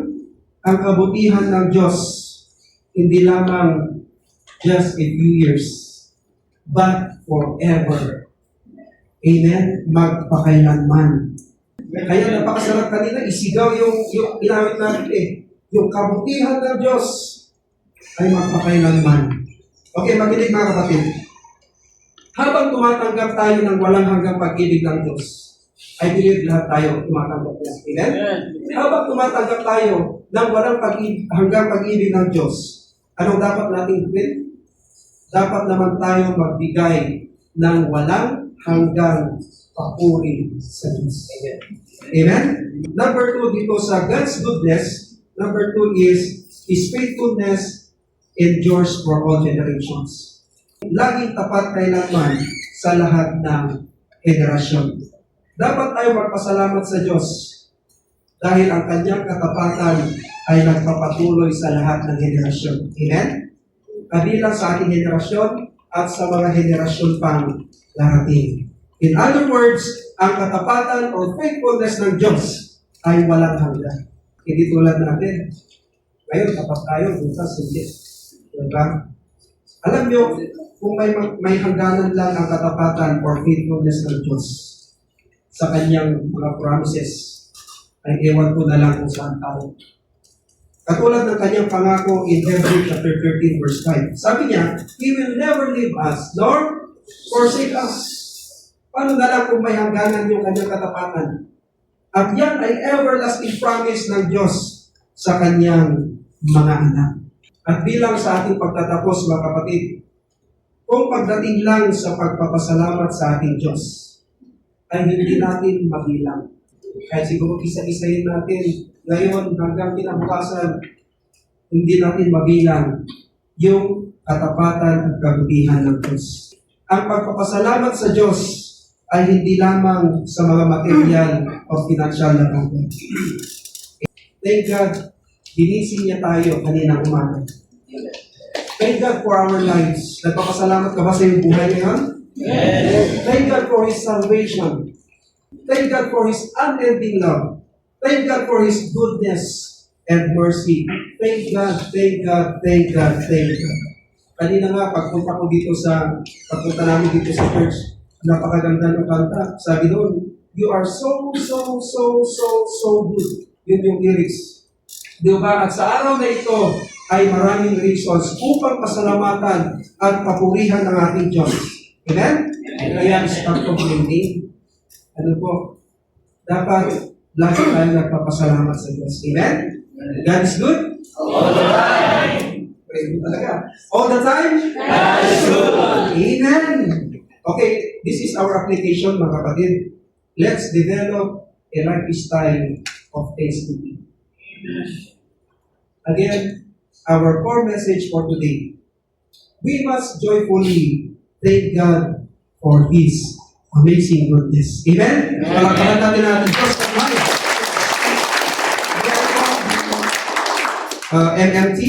Ang kabutihan ng Diyos, hindi lamang just a few years, but forever. Amen? Magpakailanman. Kaya napakasarap kanina, isigaw yung inawit natin yung kabutihan ng Diyos ay magpakailanman. Okay, makinig mga kapatid. Habang tumatanggap tayo ng walang hanggang pag-ibig ng Diyos, I believe lahat tayo tumatanggap niya. Amen? Habang tumatanggap tayo ng walang hanggang pag-ibig ng Diyos, anong dapat nating gawin? Dapat naman tayo magbigay ng walang hanggang papuri sa Diyos. Amen? Number 2 dito sa God's goodness, number 2 is His faithfulness endures for all generations. Laging tapat kailanman sa lahat ng henerasyon. Dapat tayo magpasalamat sa Diyos dahil ang kanyang katapatan ay nagpapatuloy sa lahat ng henerasyon. Amen? Kabilang sa ating henerasyon at sa mga henerasyon pang darating. In other words, ang katapatan or faithfulness ng Diyos ay walang hanggan. Hindi tulad natin. Ngayon, tapat tayo, bukas hindi. Diba? Alam nyo, kung may hangganan lang ang katapatan or faithfulness ng Diyos sa kanyang mga promises, ay ewan ko na lang kung saan tayo. Katulad ng kanyang pangako in Hebrews chapter 13 verse 5. Sabi niya, He will never leave us, nor forsake us. Paano na lang kung may hangganan yung kanyang katapatan? At yan ay everlasting promise ng Diyos sa kanyang mga anak. At bilang sa ating pagtatapos, mga kapatid, kung pagdating lang sa pagpapasalamat sa ating Diyos, ay hindi natin mabilang. Kahit siguro isa-isayin natin ngayon hanggang kinabukasan, hindi natin mabilang yung katapatan at kabutihan ng Diyos. Ang pagpapasalamat sa Diyos ay hindi lamang sa mga material o financial na bagay. Thank God, ginising niya tayo kaninang umaga. Thank God for our lives. Nagpapasalamat ka ba sa iyong buhay ngayon? Yes. Thank God for His salvation. Thank God for His unending love. Thank God for His goodness and mercy. Thank God, thank God, thank God, thank God. Kanina nga, pagpunta namin dito sa church, napakaganda ng kanta. Sabi doon, you are so, so, so, so, so good. Yun yung lyrics. Di ba? At sa araw na ito ay maraming reasons upang pasalamatan at papurihan ng ating Diyos. Amen? Kaya stop complaining. Ano po? Dapat lagi tayo nagpapasalamat sa Diyos. Amen? God is good? All the time. Praise God talaga. All the time? God is good. Amen. Okay, this is our application, mga kapatid. Let's develop a lifestyle of thanksgiving. Again, our core message for today. We must joyfully thank God for His amazing goodness. Amen? Palakpakan natin natin Diyos ng Maya. MMT.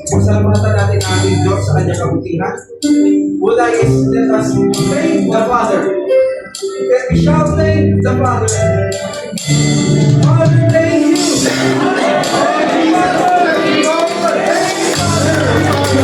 Pasalamatan natin ang ating Diyos sa kanyang kabutihan. Una is, let us thank the Father. Let me shall thank the Father. Father, thank you. Thank you, Father. Thank you, Father.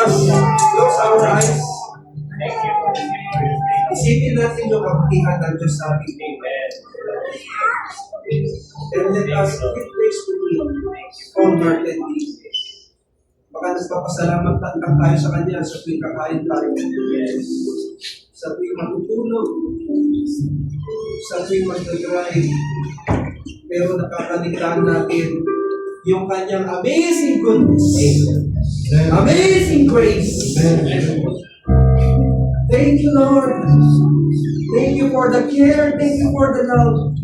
us close our eyes. Isipin natin yung kabutihan ng Diyos sa ating buhay. And let us give praise to Him wholeheartedly. Baka nagpapasalamat lang tayo sa Kanya sa tuwing kakain tayo. Sa tuwing matutulog. Sa tuwing mag-drive. Pero nakakaligtaan natin yung Kanyang amazing goodness. Amazing grace. Thank you, Lord. Thank you for the care. Thank you for the love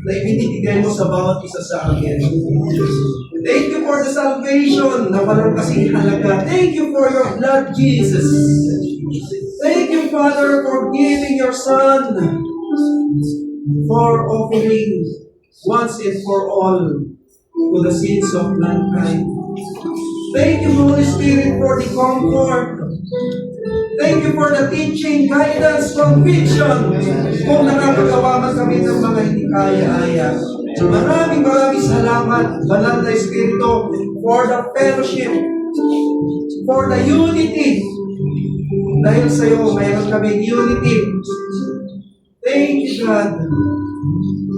na ibinibigay mo sa bawat isa sa akin. Thank you for the salvation na walang kasing halaga. Thank you for your blood, Jesus. Thank you, Father, for giving your Son for offering once and for all to the sins of mankind. Thank you, Holy Spirit, for the comfort. Thank you for the teaching, guidance, conviction. Kung nakakagawa man kami ng mga hindi kaya-aya. Maraming salamat, Banal na Espiritu, for the fellowship, for the unity. Dahil sa iyo, mayroon kami unity. Thank you, God.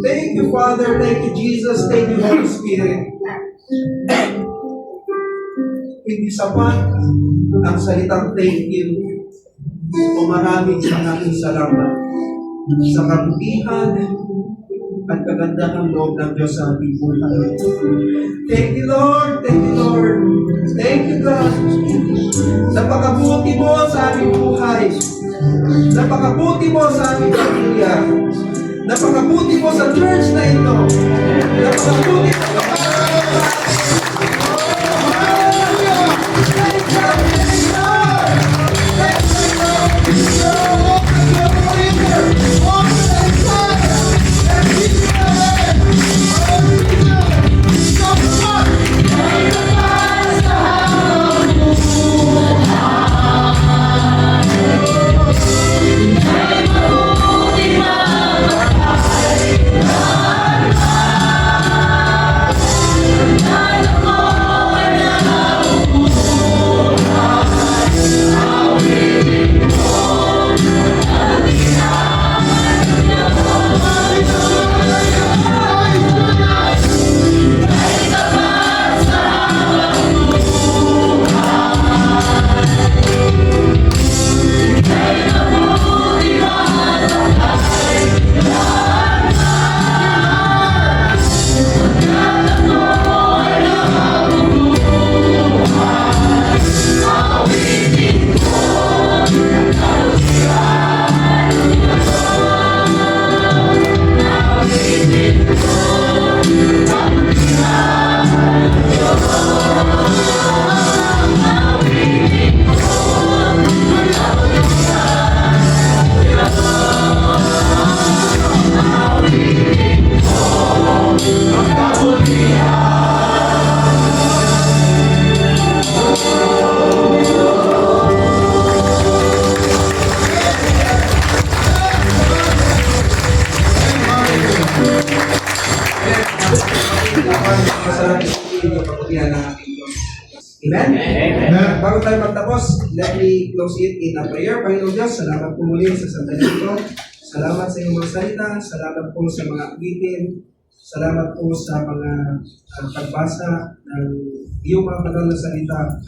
Thank you, Father. Thank you, Jesus. Thank you, Holy Spirit. Hindi sapat ang salitang thank you. O maraming salamat sa kabutihan at kagandahan loob ng Diyos sa ating buhay. Thank you, Lord. Thank you, Lord. Thank you, God. Napakabuti mo sa aming buhay. Napakabuti mo sa aming pamilya. Napakabuti mo sa church na ito. Napakabuti mo sa Amen? Amen. Bago tayo magtapos, let me close it in a prayer. Panginoon Diyos, salamat po muli sa sandali ito. Salamat sa iyong mga salita. Salamat po sa mga awitin. Salamat po sa mga pagbasa ng iyong mga banal na salita.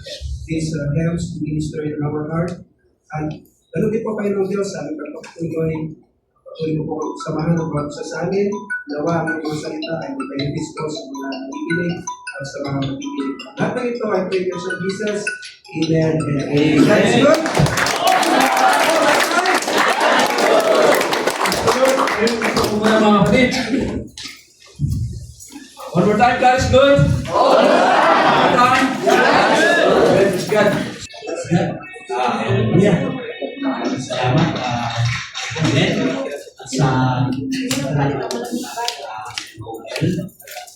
This helps to minister in our heart. At ganun din po, Panginoon Diyos, sa aming pagpapatuloy. Patuloy mo po samahan ng bawat isa sa amin. Nawa ang mga salita ay magpahibis po sa mga nakikinig at sa mga makikinig. Lahat ng ito ay pray in Jesus. Amen and amen. That's good. Mga kapatid. One more time, God is good. One more time. Praise God. Hallelujah. Salamat. Amen. At sa Noel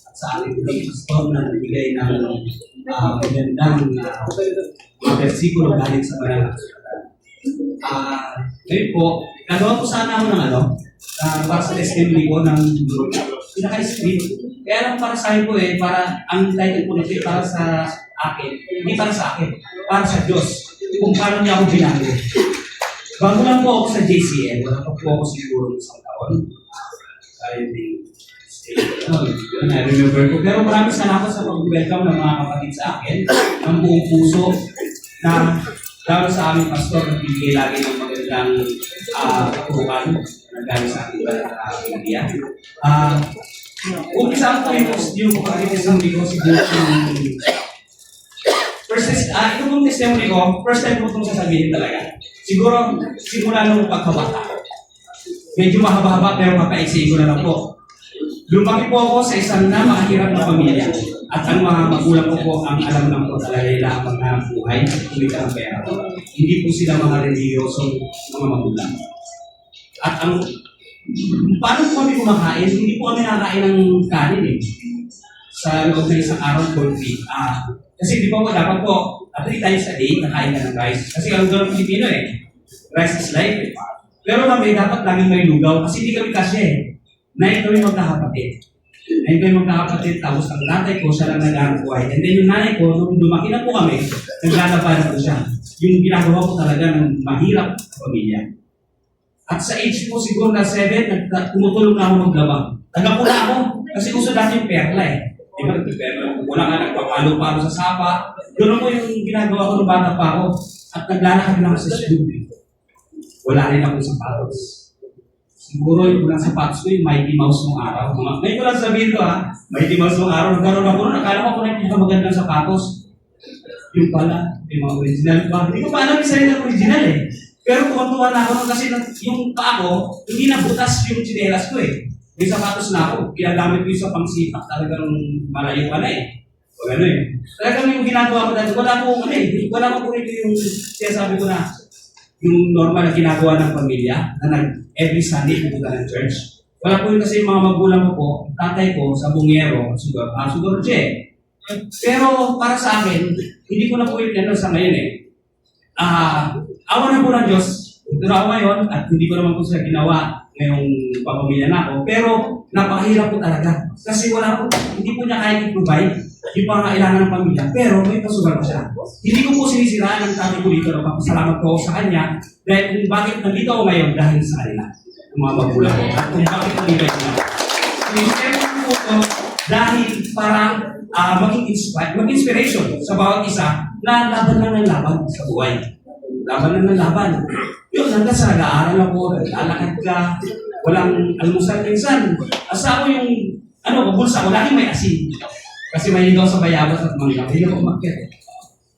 at sa ating pastor na nagbigay ng magandang versikulo galing sa mga ngayon po, nagawa ko sana ako ng para sa testimony ko ng pinaka-screen. Kaya lang para sa akin po para ang title po nito para sa akin, hindi para sa akin, para sa Diyos. kung paano niya ako binago. Bago lang po ako sa JCL, wala pa po ako siguro isang taon. I remember ko. Pero maraming salamat sa pag-welcome ng mga kapatid sa akin, ng buong puso, na lalo sa aming pastor, nagbibigay lagi ng magandang katuruan na galing sa ating Biblia. Umpisa ko yung testimony ko siguro ito pong testimony ko, first time ko itong sasabihin talaga. Siguro, simula nung pagkabata. Medyo mahaba-haba pero papaisiin ko na lang po. Lumaki po ako sa isang mahirap na pamilya. At ang mga magulang ko po ang alam lang po talaga nila ang mga buhay at kumita ng pera. Hindi po sila mga reliyosong mga magulang. At paano po kami kumakain? Hindi po kami nakakain ng kanin sa loob ng isang araw for free. Kasi di ba po dapat po, 3 times a day, nakain ka ng rice. Kasi ang doon ng Pilipino rice is life Pero kami, dapat laging may lugaw kasi hindi kami kasi 9 kami magkakapatid. 9 kami magkakapatid, tapos ang tatay ko, siya lang nag-aaral buhay. And then yung nanay ko, nung lumaki na po kami, naglalaban po siya. Yung ginagawa ko talaga ng mahirap sa pamilya. At sa age po siguro na 7, tumutulong na ako maglaba. Tagapula ako, kasi gusto dati yung perla Diba? Wala nga nagpapalo-palo sa sapa. Doon po yung ginagawa ko nung bata pa ako. At naglalakad lang ako sa school. Wala rin akong sapatos. Siguro yung walang sapatos ko yung Mighty Mouse nung araw. Ngayon ko lang sabihin ko Mighty Mouse nung araw. Nagkaroon ako nun. Akala ko na yung magandang sapatos. Yung pala, yung mga original pa. Hindi ko pa alam yung sarili ng original Pero tuwan-tuwa na ako nun kasi yung paa ko, hindi na butas yung tsinelas ko May sapatos na ako. Ginagamit ko yung sa pangsipak. Talagang malayo ka na O gano'n Talagang yung ginagawa ko dati, wala po wala po ito yung sinasabi ko na yung normal na ginagawa ng pamilya na every Sunday pupunta ng church. Wala po yun kasi yung mga magulang ko po, tatay ko sa Bungero, Sugor Che. Pero para sa akin, hindi ko na po yun sa ngayon awa na po ng Diyos. Ito na ako ngayon at hindi ko naman po sila ginawa ngayong pamilya na ako. Pero napakahirap po talaga. Kasi hindi po niya kaya i-provide yung pangailangan ng pamilya. Pero may pasugal pa siya. Hindi ko po sinisiraan ang tatay ko dito. Papasalamat po ako sa kanya. Dahil kung bakit nandito ako ngayon dahil sa kanila. Yung mga magulang ko. At kung bakit nandito ako. Sinisiraan ko po ito dahil parang maging inspiration sa bawat isa na laban lang ng laban sa buhay. Laban lang ng laban. Yun, hanggang sa nag-aaral ako, nag-alakad ka, walang almusal minsan. Asa ako yung, bulsa ko, lagi may asin. Kasi mahilig ako sa bayabas at mangga. Mahilig ako umakyat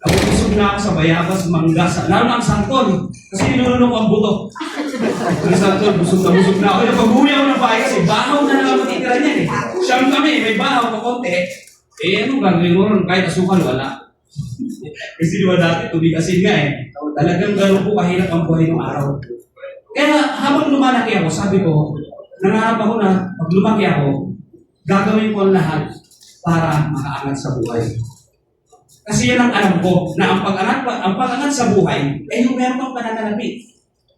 Nabubusog na ako sa bayabas, mangga, lalo na ang sangkol. Kasi nilulunok ang buto. Ang sangkol, busog na ako. Napag-uwi ako ng bahay kasi bahaw na naman matitira niyan Siyam kami, may bahaw pa konti. Anong gagawin mo ron? Kahit asukal, wala. Kasi di ba dati, tubig asin nga Talagang gano'n po kahirap ang buhay ng araw. Kaya habang lumalaki ako, sabi ko, nangarap ako na pag lumaki ako, gagawin ko ang lahat para makaangat sa buhay. Kasi yan ang alam ko, na ang pag-angat sa buhay, yung meron kang pananalapi.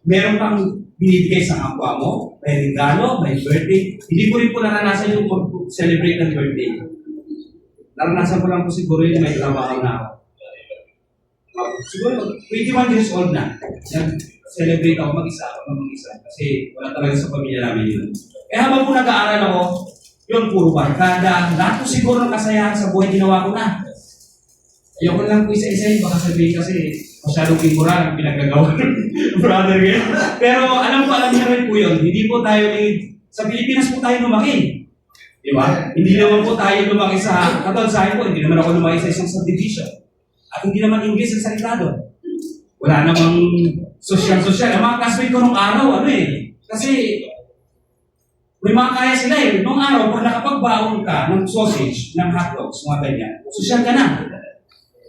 Meron kang binibigay sa kapwa mo, may regalo, may birthday. Hindi ko rin po naranasan yung celebrate ng birthday. Naranasan ko lang po siguro yung may trabaho na ako. Siguro, 21 years old na. Nag-celebrate ako mag-isa kasi wala talaga sa pamilya namin yun. Habang po nag-aaral ako, yun, puro barkada. Lahat po siguro ng kasayahan sa buhay ginawa ko na. Ayoko lang po isa-isa baka sabihin kasi masyadong immoral ang pinagagawa ng brother ngayon. Pero alam niyo rin po yun. Hindi po tayo sa Pilipinas po tayo lumaki. Di ba? Hindi naman po tayo lumaki sa, katulad sa akin po, hindi naman ako lumaki sa isang subdivision. At hindi naman English ang salita doon. Wala namang social. Ang mga classmate ko nung araw, kasi may mga kaya sila Nung araw, pag nakapagbaon ka ng sausage, ng hotdogs, mga ganyan, social ka na.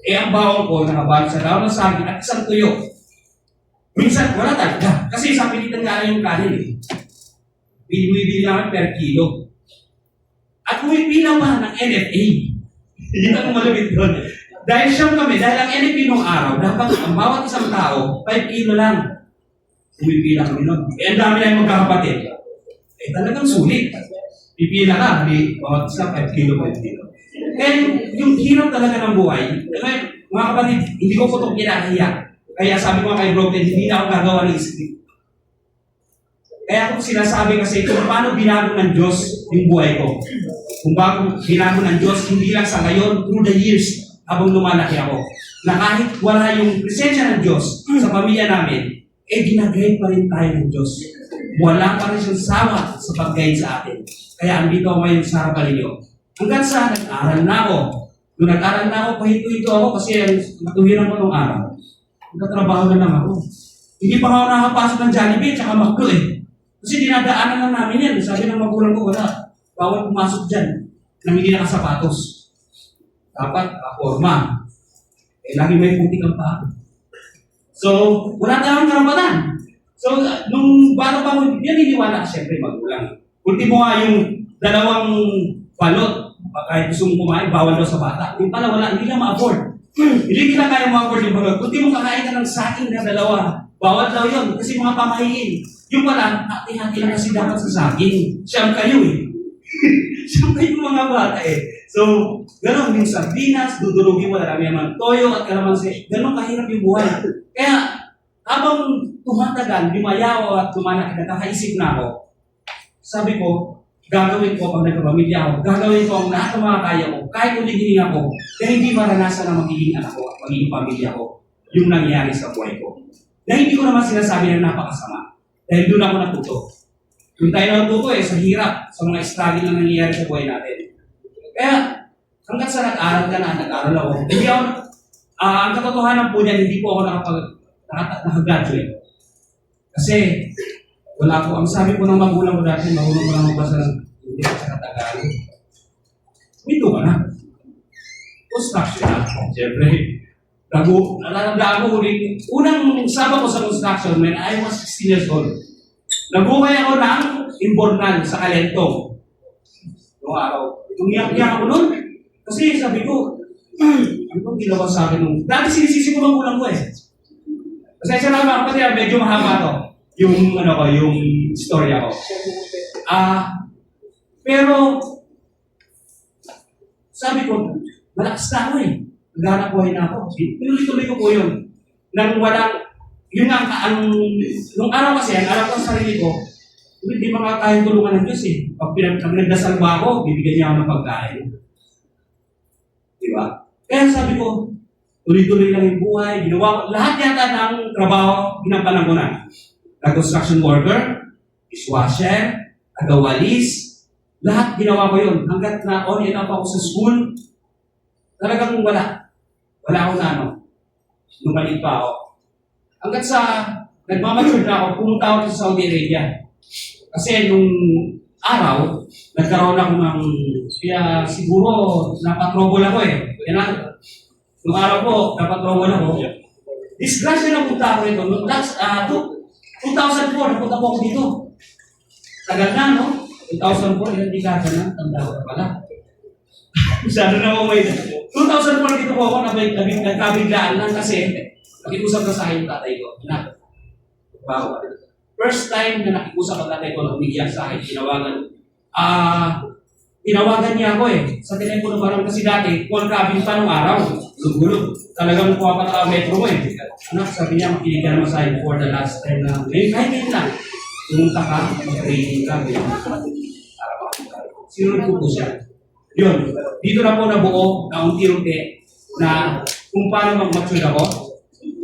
Ang baon ko, nakabalot sa daon ng saging at isang tuyo. Minsan, wala talaga. Kasi sa pilitan nga lang yung kanin Bili naman per kilo. At pumipila pa ng NFA. Hindi na kung malapit doon. Dahil siyam kami, dahil ang NFA nung araw, dapat ang bawat isang tao, 5 kilo lang. Pumipila kami nun. Ang dami na yung magkakapatid. Talagang sulit. Pipila ka, bawat isa 5 kilo. Kaya yung hirap talaga ng buhay, mga kapatid, hindi ko po ito kinahiya. Kaya sabi ko nga kay Bro Ted, hindi na ako gagawa ng script. Kaya kung sinasabi kasi kung paano binago ng Diyos yung buhay ko. Kung bago binago ng Diyos, hindi lang sa ngayon, through the years, habang lumalaki ako. Na kahit wala yung presensya ng Diyos sa pamilya namin, ginag-guide pa rin tayo ng Diyos. Wala pa rin siyang sawa sa pag-guide sa atin. Kaya andito ako ngayon sa harapan ninyo. Hanggang sa nag-aral na ako. Nung nag-aral na ako, pahito-hito ako kasi natuwiran ko nung araw. Nagkatrabaho na lang ako. Hindi pa ako nakapasok ng Jollibee at saka Macdo Kasi dinadaanan lang namin yan. Sabi ng magulang ko, wala. Bawal pumasok dyan. Nang hindi nakasapatos. Dapat, forma. Lagi may putik ang paa. So, wala tayong karapatan. So, nung bago pa mo, yan iniwala, siyempre magulang. Ultimo nga yung dalawang balot. Kahit gusto mong kumain, bawal daw sa bata. Yung pala wala, hindi na ma-afford. Hindi nila kaya ma-afford yung balot. Kunti mo kakain ka ng saging na dalawa. Bawal daw yun, kasi mga pamahiin. Yung pala, hati-hati lang kasi dapat sa saging. Siyam kayo Siyam kayo mga bata So, gano'n, yung sardinas, dudurugin mo, marami naman toyo at kalamansi. Gano'n kahirap yung buhay. Kaya, habang tumatagal, lumayaw at lumalaki, nakakaisip na ako, sabi ko, gagawin ko pag nagkapamilya ako, gagawin ko ang lahat ng mga kaya ko, kahit uliginin ako, kaya hindi maranasan na magiging anak ko at magiging pamilya ko yung nangyari sa buhay ko. Na hindi ko naman sinasabi na napakasama. Dahil doon ako natuto. Doon tayo natuto sa hirap, sa mga struggle na nangyayari sa buhay natin. Kaya, hanggang sa nag-aral ka na, nag-aral ako, hindi ako, ang katotohanan po niyan, hindi po ako nakagraduate. Kasi, wala po. Ang sabi po ng magulang ko dati, marunong ko lang magbasa ng hindi at saka Tagalog. Dito ka na. Construction na. Siyempre, nalalagaan ko ulit. Unang saba ko sa construction, when I was 16 years old, nagukay ako ng imbornal sa Kalentong. Noong araw. Umiyak-iyak ako nun. Kasi sabi ko, ano bang ginawa sa akin nung... Dati sinisisi ko ng ulang ko Kasi siya naman, kapatid, medyo mahaba to. Yung storya ko. Pero, sabi ko, malakas na ako Naghanap buhay na ako. Tuloy-tuloy ko po yun. Nang walang, yun nung araw kasi, ang araw ko sa sarili ko, hindi makakayang tulungan ng Diyos Pag nagdasal ba ako, bibigyan niya ako ng pagkain. Diba? Kaya sabi ko, tuloy-tuloy lang yung buhay, ginawa ko, lahat yata ng trabaho, ginampanan ko na. Construction worker, dishwasher, tagawalis, lahat ginawa ko yun. Hanggat na on and off ako sa school, talagang wala. Wala akong nung maliit pa ako. Hanggat sa nagmamature na ako, pumunta ako sa Saudi Arabia. Kasi nung araw, nagkaroon ako ng, kaya siguro napatrobol ako Nung araw po, napatrobol ako. Disgrasya na punta ako ito. Noong 2004, napunta po ako dito. Tagal na, no? 2004, ilang dekada na. Tanda ko pala. Masyado na ako may... 2004 dito po ako, nagkabiglaan lang kasi nakikusap na sa akin yung tatay ko. Wow. First time na nakikusap ang tatay ko, nag-umiiyak sa akin, tinawagan niya ako sa telepono parang kasi dati, call cabin pa nung araw. Siguro, talagang kuha pa sa metro mo Anak, sabi niya, makinig ka naman sa akin for the last time na, kahit ngayon lang, pumunta ka, training ka, sinunod ko po siya. Yun, dito na po nabuo na unti-unti na kung paano mag-mature ako,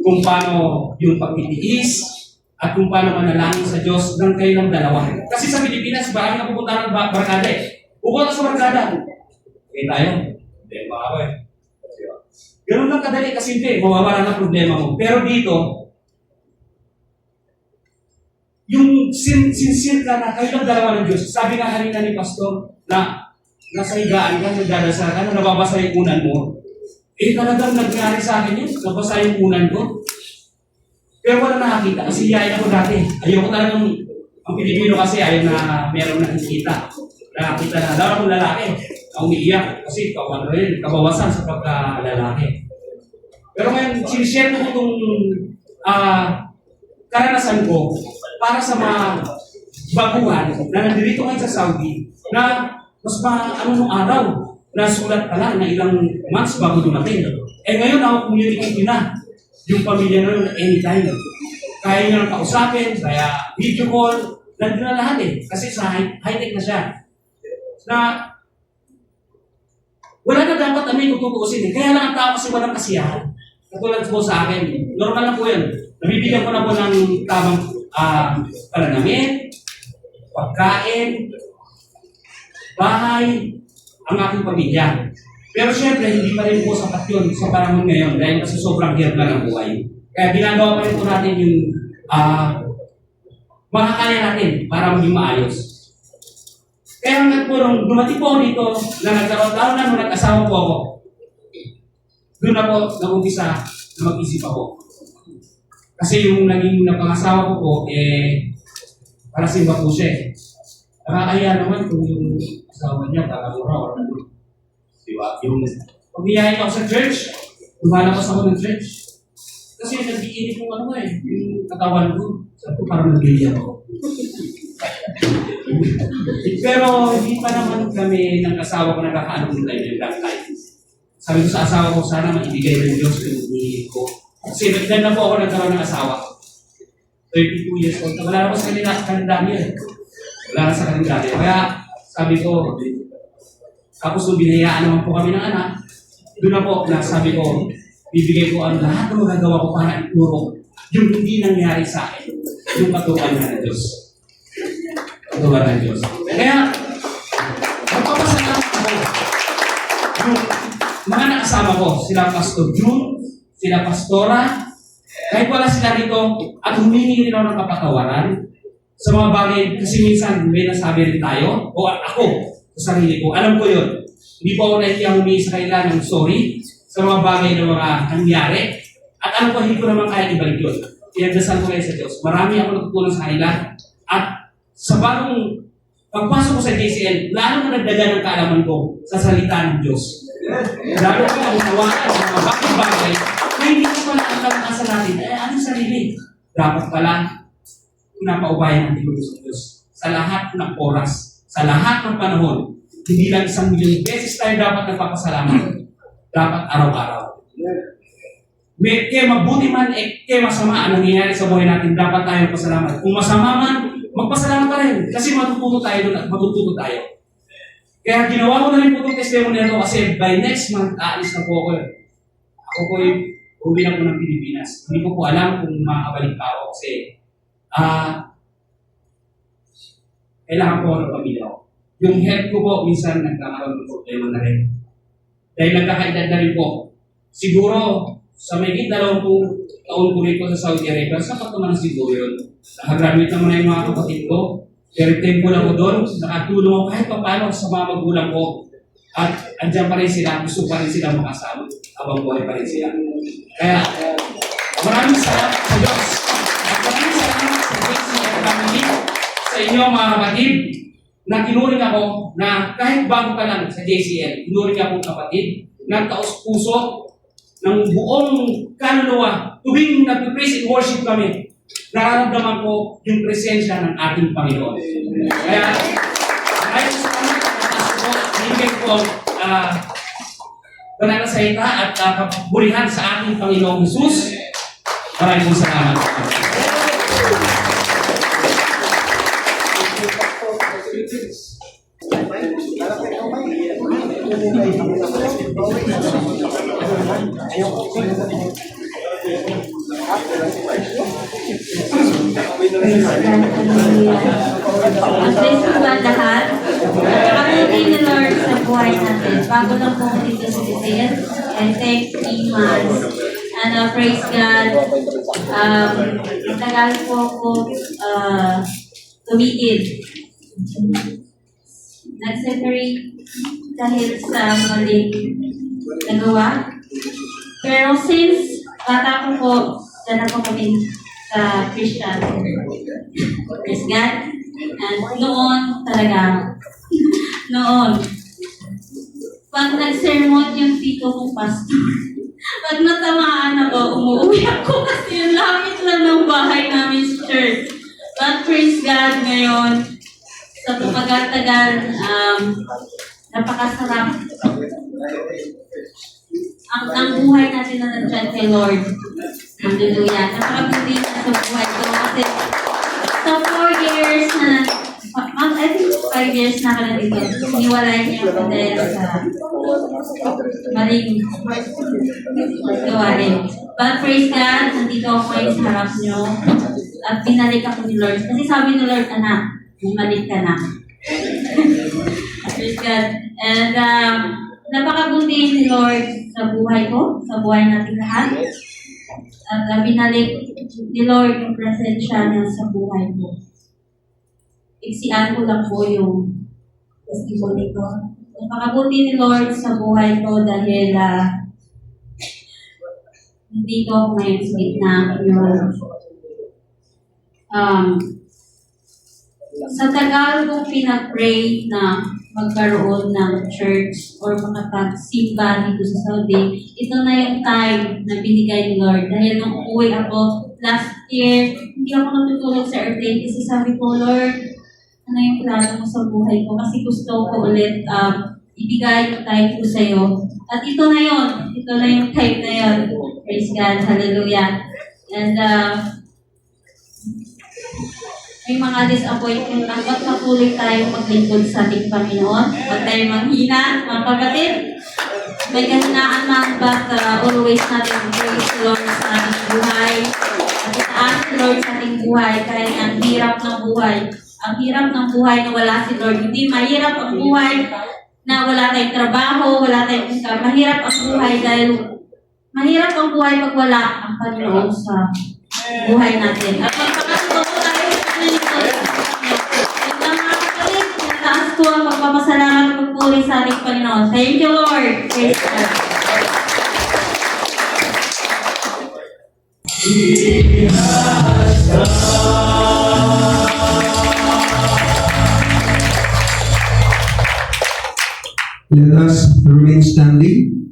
kung paano yung pagtitiis, at kung paano manalangin sa Diyos ng kayo ng dalawa. Kasi sa Pilipinas, marami na pupunta ng barkada Bukod sa barkada. Okay tayo? Problema ako Ganun lang kadali kasimple, mawawala na problema mo. Pero dito, yung sincere ka na kayo ng dalawa ng Diyos. Sabi nga kanina ni Pastor na nasa higaan ka, nagdadasal ka, nababasa yung unan mo. Talagang nangyari sa akin yun. Nabasa yung unan ko. Pero wala nakakita kasi hiyain ako dati. Ayoko talagang, ang Pilipino kasi ayaw na meron nakikita. Nakakita na, daw akong lalaki. Ang umiiyak kasi kabawasan sa pagka-lalaki. Pero ngayon, sinishare ko itong karanasan ko para sa mga baguhan na nandito ngayon sa Saudi na mas nung araw na sulat pa lang na ilang months bago dumating. Ngayon ako communicate na. yung pamilya nun anytime. Kaya nyo nang kausapin, kaya video call, nandun na lahat eh. Kasi sa high-tech na siya. Na wala na dapat kami tutuusin eh. Kaya lang ang tao kasi walang kasiyahan. Katulad po sa akin, normal na po yan. Nabibigyan ko na po ng tamang pananamit, pagkain, bahay, ang aking pamilya. Pero syempre, hindi pa rin po sapat yun sa panahon ngayon dahil kasi sobrang hirap na ng buhay. Kaya ginagawa pa rin po natin yung makakaya natin para maging maayos. Kaya nga po, nung dumating po ako dito, na nagkaroon na nung nag-asawa po ako, doon na po nag-umpisa na mag-isip ako. Kasi yung naging napangasawa ko po, para simba po siya eh. Nakakaya naman kung yung asawa niya, takamura o ano. Diba? Yung pagbiyahin ako sa church, lumalabas ako ng church. Kasi nag-iinip yung ano yung katawan ko. Sabi ko, parang nag-iinip ako. Pero hindi pa naman kami ng asawa ko nakakaano ng time yung that time. Sabi ko sa asawa ko, sana maibigay ng Diyos yung hinihingi ko. Kasi nagdan na po ako nagkaroon ng asawa. 32 years old. Wala na po sa kalendaryo eh. Wala na sa kalendaryo. Kaya sabi ko, tapos nung binayaan naman po kami ng anak, doon na po, sabi ko, bibigay ko ang lahat ng magagawa ko para ituro yung hindi nangyari sa akin, yung katukan ng Diyos. Katukan ng Diyos. Kaya, magpapasalamat ako. Yung mga nakasama ko, sila Pastor June, sila Pastora, kahit wala sila rito, at humingi rin ako ng kapatawaran sa mga bagay, kasi minsan may nasabi rin tayo, o ako, sa sarili ko. Alam ko yun. Hindi po ako nahiya humingi sa kanila ng sorry sa mga bagay na mga nangyari. At alam ko, hindi ko naman kaya ibalik yun. Pinagdasal ko kayo sa Diyos. Marami ako natutulong sa kanila. At sa bagong pagpasok ko sa JCL, lalo na nagdagan ng kaalaman ko sa salita ng Diyos. Lalo ko ang unawaan sa mga bagay na hindi ko pala ang kalakasan natin. Anong sarili? Dapat pala, pinapaubayan natin sa Diyos. Sa lahat ng oras, sa lahat ng panahon, hindi lang 1 milyon beses tayo dapat nagpapasalamat. Dapat araw-araw. Kaya mabuti man, kaya masama ang nangyayari sa buhay natin, dapat tayo magpasalamat. Kung masama man, magpasalamat pa rin. Kasi matututo tayo doon at matututo tayo. Kaya ginawa ko na rin po itong testimony na ito kasi by next month, aalis na po ako. Ako po uwi na po ng Pilipinas. Hindi ko po alam kung makakabalik pa ako kasi kailangan po ako ng pamilya ko. Yung health ko po, minsan nagkakaroon ng problema na rin. Dahil nagkakaedad na rin po. Siguro, sa may 2 taon ko rin po sa Saudi Arabia, sapat naman siguro yun. Nakagraduate naman na yung mga kapatid ko. Pero tempo lang ko doon, nakatulong ako kahit pa paano sa mga magulang ko. At andyan pa rin sila, gusto pa rin sila makasama. Habang buhay pa rin sila. Kaya, maraming salamat sa Diyos. At maraming salamat sa JCL family, sa inyo mga kapatid, na tinuring ako na kahit bago ka lang sa JCL, tinuring akong kapatid, na taos-puso, ng buong kaluluwa, tuwing nag-praise and worship kami, nararamdaman ko yung presensya ng ating Panginoon. Kaya, ayos sa kami, hinigay ko banal na salita at kapurihan sa ating Panginoong Jesus. Maraming salamat. Ang bless po ba lahat? Nakaputi ni Lord sa buhay natin. Bago lang po ako dito sa Brazil. And thank 3 months. And praise God. Tagal po ako tumiid. Nag-separate dahil sa maling nagawa. Pero since bata ko po, dala ko kami sa Christian. Praise God. And noon talaga, noon, pag nag-sermon yung tito kong pastor, pag natamaan ako, umuwi ako kasi yung lapit lang ng bahay namin sa church. But praise God ngayon, sa pagkatagal, napakasarap. ang buhay natin na nandyan kay Lord. Hallelujah. Napakabuti na sa buhay ko. Kasi sa 4 years na, I think 5 years na ka na dito, iniwalay niya ako dahil sa maling gawain. But praise God, nandito ako ngayon sa harap niyo at binalik ako ni Lord. Kasi sabi ni Lord, anak, bumalik ka na. Praise God. And napakabuti ni Lord sa buhay ko, sa buhay natin lahat. At binalik ni Lord yung presensya niya sa buhay ko. Iksian ko lang po yung testimony ko. Napakabuti ni Lord sa buhay ko dahil dito ako ngayon sa gitna yung sa tagal kong pinag-pray na magkaroon ng church or makapagsimba dito sa Saudi, ito na yung time na binigay ni Lord. Dahil nung uuwi ako last year, hindi ako natutulog sa airplane kasi sabi ko, Lord, ano yung plano mo sa buhay ko? Kasi gusto ko ulit ibigay yung time ko sa'yo. At ito na yun. Ito na yung time na yun. Praise God. Hallelujah. And may mga disappointment at patuloy tayo maglingkod sa ating Panginoon. Huwag tayo manghina, mga kapatid. May kahinaan man, but always natin praise the Lord sa ating buhay. At itaas si Lord sa ating buhay kahit ang hirap ng buhay. Ang hirap ng buhay na wala si Lord. Hindi mahirap ang buhay na wala tayong trabaho, wala tayong income. Mahirap ang buhay dahil mahirap ang buhay pag wala ang Panginoon sa buhay natin. At pagpapatuto ko tayo sa Panginoon. At mga kapatid, nataas ko ang pagpapasalamat at pagpuri sa ating Panginoon. Thank you, Lord. Praise God. Let us remain standing.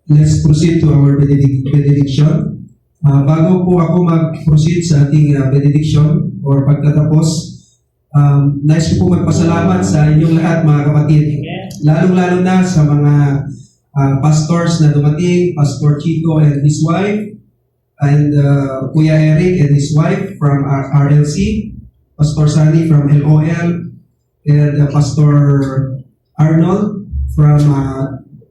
Let's proceed to our benediction. Bago po ako mag-proceed sa ating benediction or pagtatapos, nais ko po magpasalamat sa inyong lahat mga kapatid. Lalong-lalo na sa mga pastors na dumating, Pastor Chico and his wife, and Kuya Eric and his wife from RLC, Pastor Sunny from LOL, and Pastor Arnold from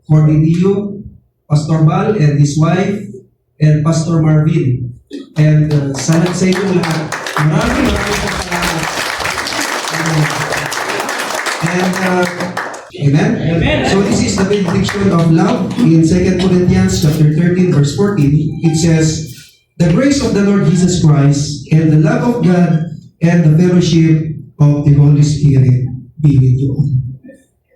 Cornelio, Pastor Bal and his wife, and Pastor Marvin. And sa inyong lahat, maraming salamat. And Amen? Amen. So this is the benediction of love in 2 Corinthians chapter 13 verse 14. It says, "The grace of the Lord Jesus Christ and the love of God and the fellowship of the Holy Spirit be with you all."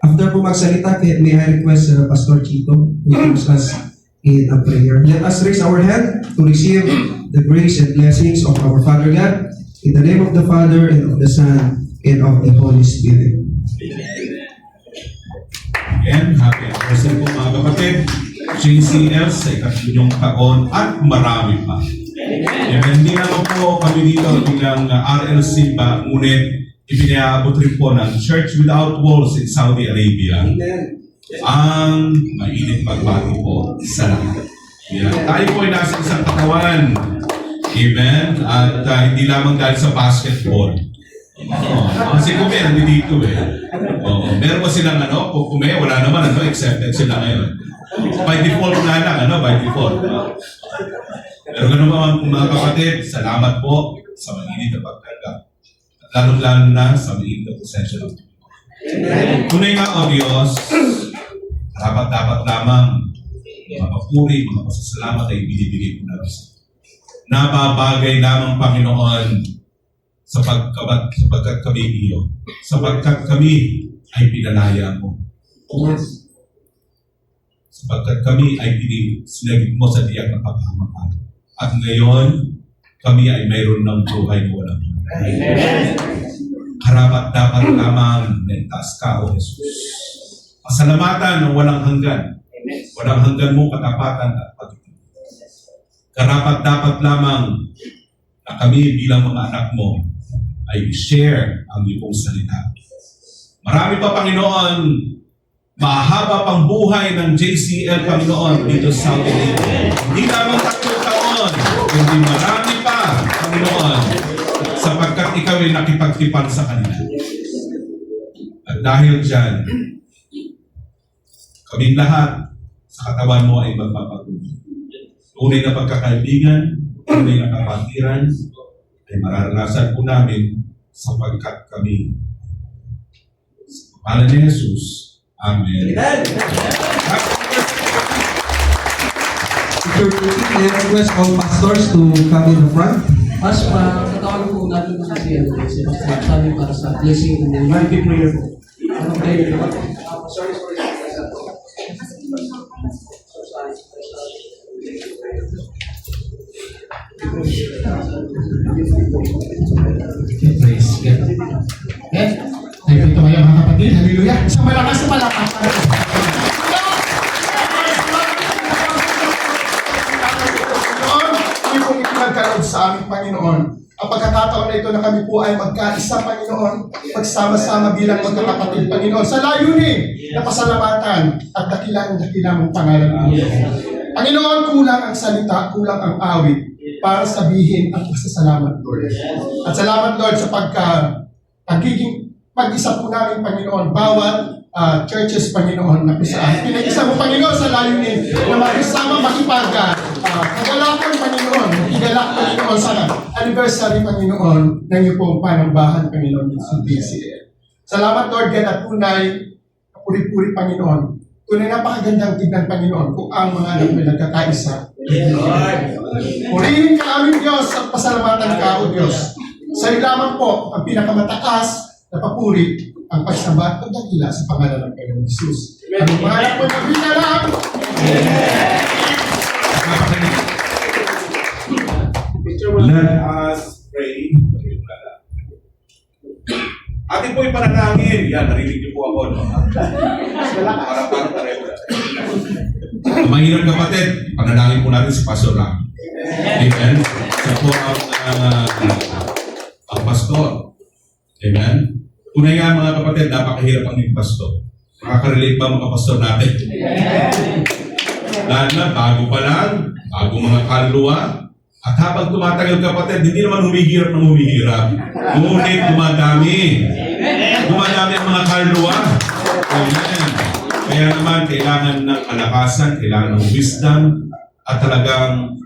After po magsalita, may I request Pastor Chito to close us in a prayer. Let us raise our hand to receive the grace and blessings of our Father God in the name of the Father and of the Son and of the Holy Spirit. Again, happy anniversary po mga kapatid. JCL sa ikatlong taon at marami pa. Hindi naman po kami dito bilang RLC ba, ngunit ipinaabot rin po ng Church Without Walls in Saudi Arabia Amen. ang mainit pagbati po sa lahat. Yeah. Tayo po ay nasa isang katawan. Amen. At hindi lamang dahil sa basketball. Kasi Kume, nandito eh. Meron pa silang Kume, wala naman accepted sila ngayon. By default na lang, by default. Pero ganun pa mga kapatid, salamat po sa mainit na pagkarga. At lalong-lalo na sa mainit na presensya ng Panginoon. Tunay nga o Diyos, dapat lamang mga papuri, mga pasasalamat ay binibigay po namin. Nababagay lamang Panginoon sapagkat kami iyo, sapagkat kami ay pinalaya mo. Yes. Sapagkat kami ay sinagip mo sa diyak ng kapahamakan. At ngayon, kami ay mayroon ng buhay na walang hanggan. Karapat dapat lamang nentas ka, O Jesus. Pasalamatan ng walang hanggan. Walang hanggan mo katapatan at pagtitiwala. Karapat dapat lamang na kami bilang mga anak mo ay share ang iyong salita. Marami pa, Panginoon, mahaba pang buhay ng JCL, Panginoon, dito sa Saudi Arabia. Hindi lamang 3 taon, kundi marami pa, Panginoon, sapagkat ikaw ay nakipagtipan sa kanila. At dahil dyan, kaming lahat sa katawan mo ay magpapatuloy. Tunay na pagkakaibigan, tunay na kapatiran, ay mararanasan po namin sapagkat kami. Sa pangalan ni Jesus. Amen. May request all pastors to come in the front. Mas katawag po natin sa siya sabi para sa blessing and then one big prayer po. Ano prayer po? Praise God. Okay? Nandito kayo mga kapatid. Hallelujah. Isang malakas na palakpak. Panginoon, kami pong ipinagkaloob sa aming Panginoon. Ang pagkakataon na ito na kami po ay magkaisa, Panginoon, magsama-sama bilang magkakapatid, Panginoon, sa layunin na pasalamatan at dakilang pangalan ng Panginoon. Panginoon, kulang ang salita, kulang ang awit para sabihin ang pasasalamat, Lord. At salamat, Lord, sa pagiging mag-isa po namin, Panginoon, bawat churches, Panginoon, na kung saan pinag-isa mo, Panginoon, sa layunin na mag-isama kagalakan, Panginoon, igalak, Panginoon, sa anniversary, Panginoon, ng iyong pong panambahan, Panginoon, sa DCL. Salamat, Lord, God, at tunay, puri-puri, Panginoon. Tunay napakagandang tignan, Panginoon, kung ang mga anak mo nagkakaisa. Purihin ka aming Diyos at pasalamatan ka, O Diyos. Sa iyo lamang po, ang pinakamataas na papuri, ang pagsamba at pagdakila sa pangalan ng Panginoon Jesus. Ang pangalan po ng binalang. Let us pray. Ating po yung panalangin. Yan, narinig niyo po ako. No? Para pareho. Mahirap kapatid, panalangin po natin si Pastor Ram. Amen. Siya po ang pastor. Amen. Tunay nga mga kapatid, napakahirap ang yung pastor. Makaka-relate ba mga pastor natin? Lalo na, bago pa lang, bago mga kaluluwa, at habang tumatagal kapatid, hindi naman humihirap ng humihirap. Ngunit dumadami. Dumadami ang mga kaluluwa. Amen. Kaya naman, kailangan ng kalakasan, kailangan ng wisdom, at talagang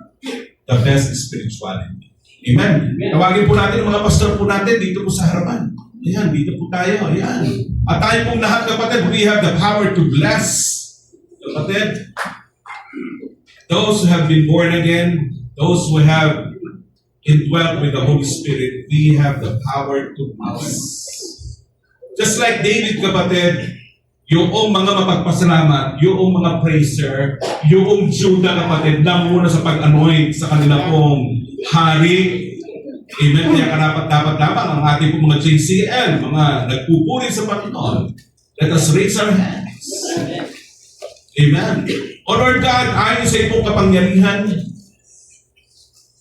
the best spirituality. Amen. Tawagin po natin ang mga pastor po natin dito po sa harapan. Ayan, dito po tayo. Ayan. At tayo pong lahat kapatid, we have the power to bless. Kapatid, those who have been born again, those who have indwelt with the Holy Spirit, we have the power to bless. Just like David, kapatid, yung mga mapagpasalamat, yung mga praiser, yung Judah, kapatid, namuna sa pag-anoint sa kanila pong hari. Amen. Kaya karapat-dapat lamang ang ating pong mga JCL, mga nagpupuri sa Panginoon. Let us raise our hands. Amen. O Lord God, ayon sa iyong kapangyarihan,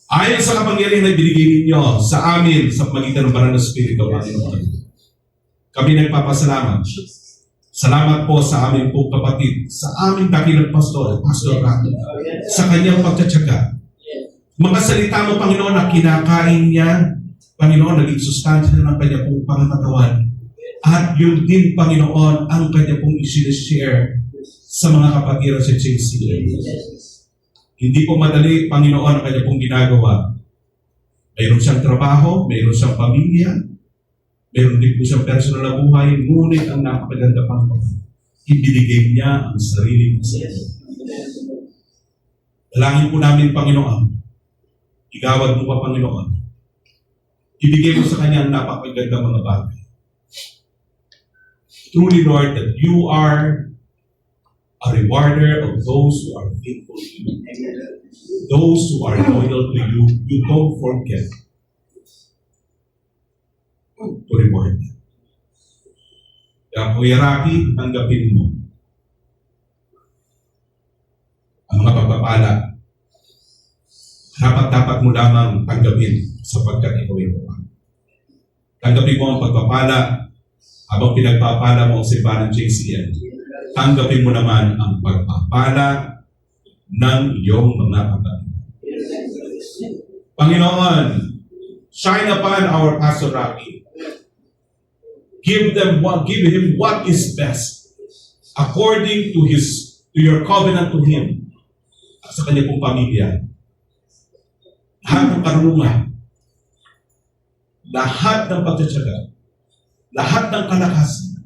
ayon sa kapangyarihan na binigay ninyo sa amin sa pagitan ng Banal na Espiritu, Panginoon, kami nagpapasalamat. Salamat po sa aming pong kapatid, sa aming dakilang pastor, Pastor Rato, sa kanyang pagtsatsaga. Mga salita mo, Panginoon, na kinakain niya, Panginoon, naging sustansya ng kanya pong pangangatawan. At yun din, Panginoon, ang kanya pong isinishare sa mga kapatiran sa JCL. Hindi po madali, Panginoon, ang kanya pong ginagawa. Mayroon siyang trabaho, mayroon siyang pamilya, mayroon din po siyang personal na buhay, ngunit ang napakaganda, Panginoon, ibinigay niya ang sarili niya sa iyo. Dalangin po namin, Panginoon, igawad mo pa, Panginoon. Ibigay mo sa kanya ang napakaganda mga bagay. Truly, Lord, that you are a rewarder of those who are faithful to you. Those who are loyal to you, you don't forget to reward them. Kaya Kuya Rocky, tanggapin mo ang mga pagpapala. Dapat mo lamang tanggapin sapagkat ikaw ay Panginoon. Tanggapin mo ang pagpapala habang pinagpapala mo ang simbahan ng JCL. tanggapin mo naman ang pagpapala ng iyong mga kapatid. Panginoon, shine upon our Pastor Rocky. Give him what is best according to your covenant to him at sa kanya pong pamilya. Lahat ng karunungan, lahat ng pagtsatsaga, lahat ng kalakasan,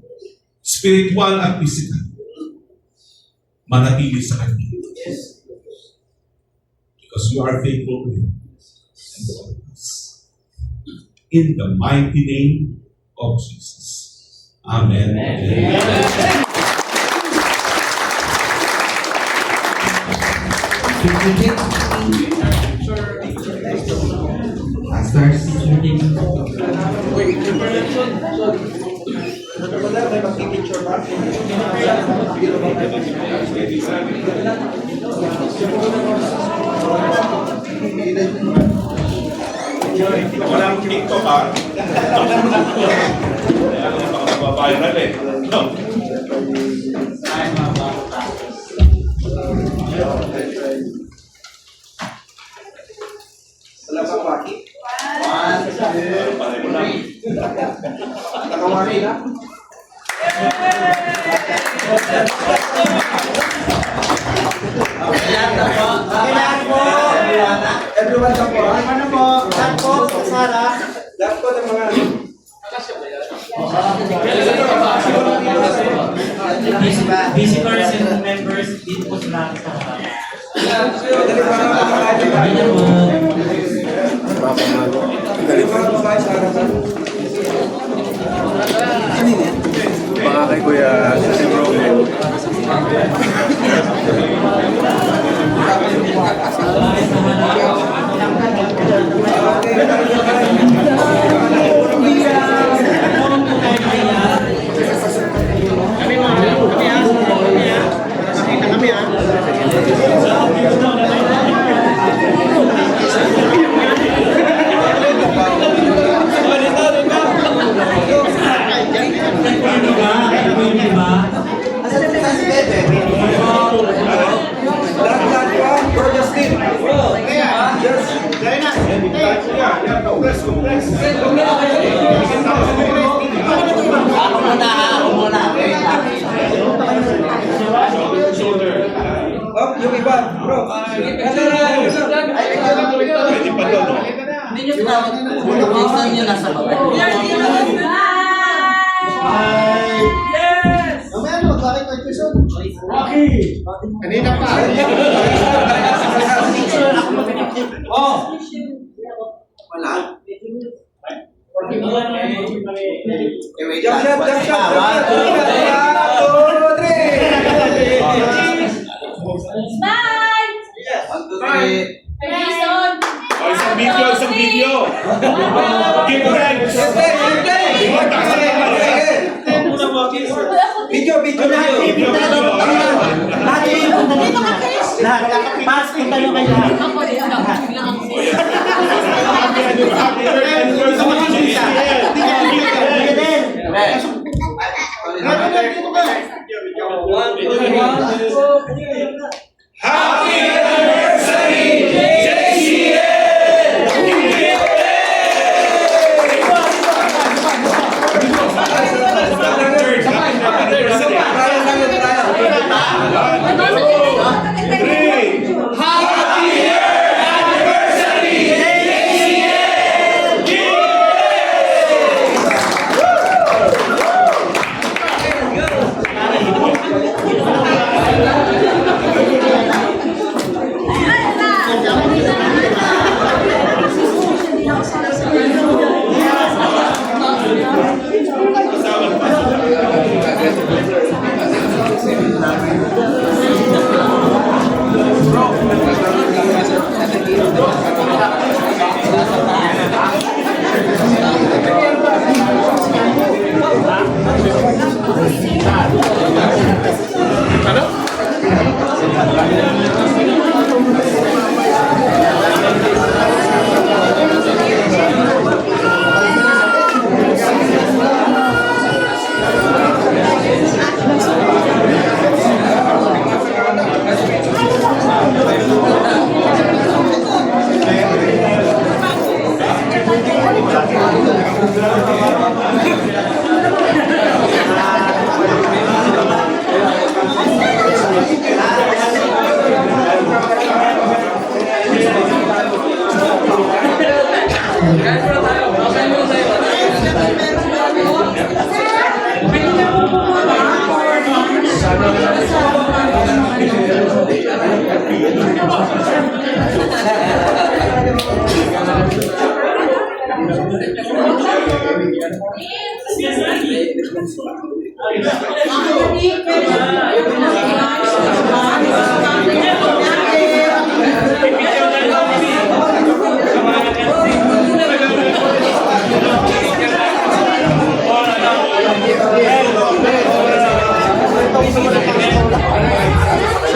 spiritual at physical, manatili sa kanya. Because you are faithful to him and to us. In the mighty name of Jesus. Amen. Amen. Wala, may magpipicture ba? Walang TikTok ha? Baka mabaviral eh. No. Wala bang waki? Pareho lang. Nakawaki na? Everyone ka po, ha? Ano po? Lahat po, Sara. Lahat po ng mga... Visitors and members, dito po sila sa harap. Dali ba mga babae? Dali ba mga babae sa harapan? Baka kay Kuya si Robin. Lahat po, Bro Justin. Yes. Oh, yung iba, bro. Pwede pa doon, no? Kanina pa. Jump shot, jump shot, jump shot. 1, 2, 3. Smile! 1, 2, 3. Jason! Oh, isang video. Give thanks. Video. Happy anniversary, JCL! Happy anniversary,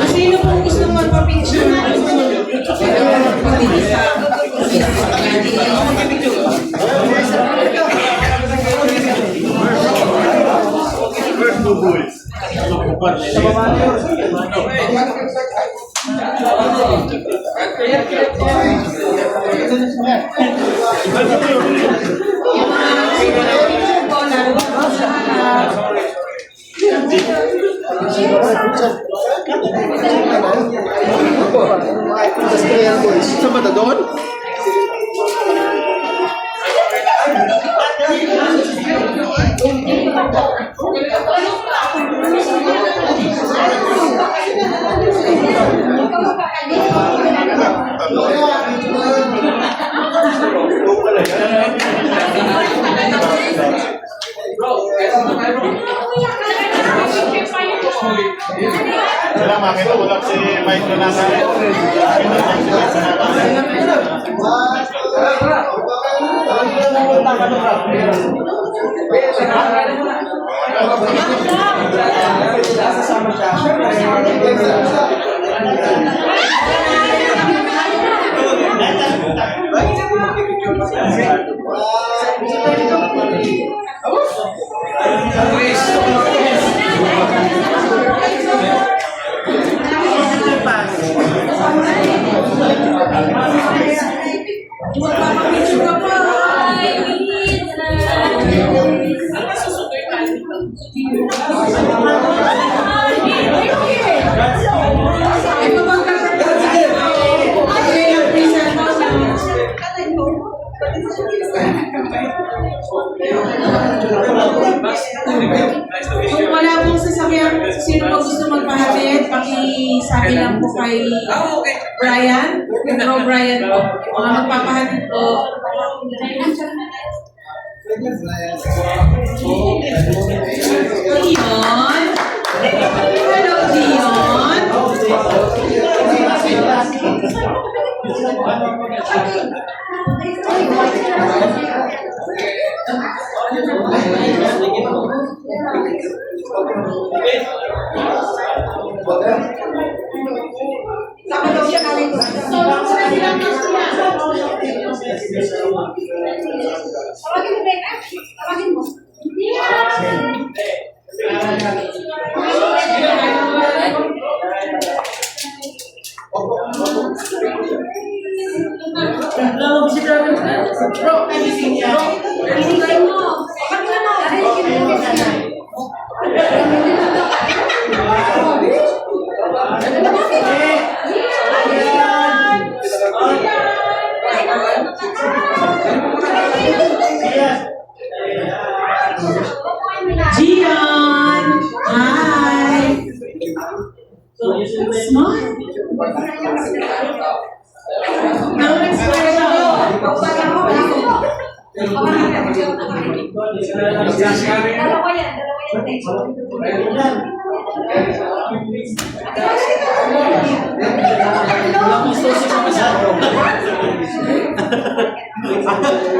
Sino pong gusto magpa-picture na Sa ba doon? Wala makita, wala si Mike na nasa. Kung wala pong sasakyan, sino po gusto magpahatid, pakisabi lang po kay Brian. Bro Brian po. Mga magpapahatid po. Dion. Hello, Dion. Gian! Hi! Smart!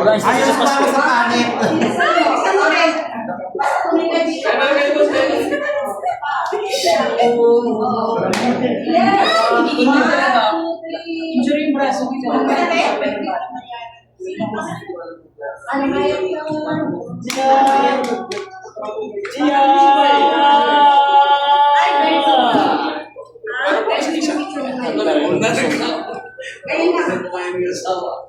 Next Injury yung braso ko. Kaya nga.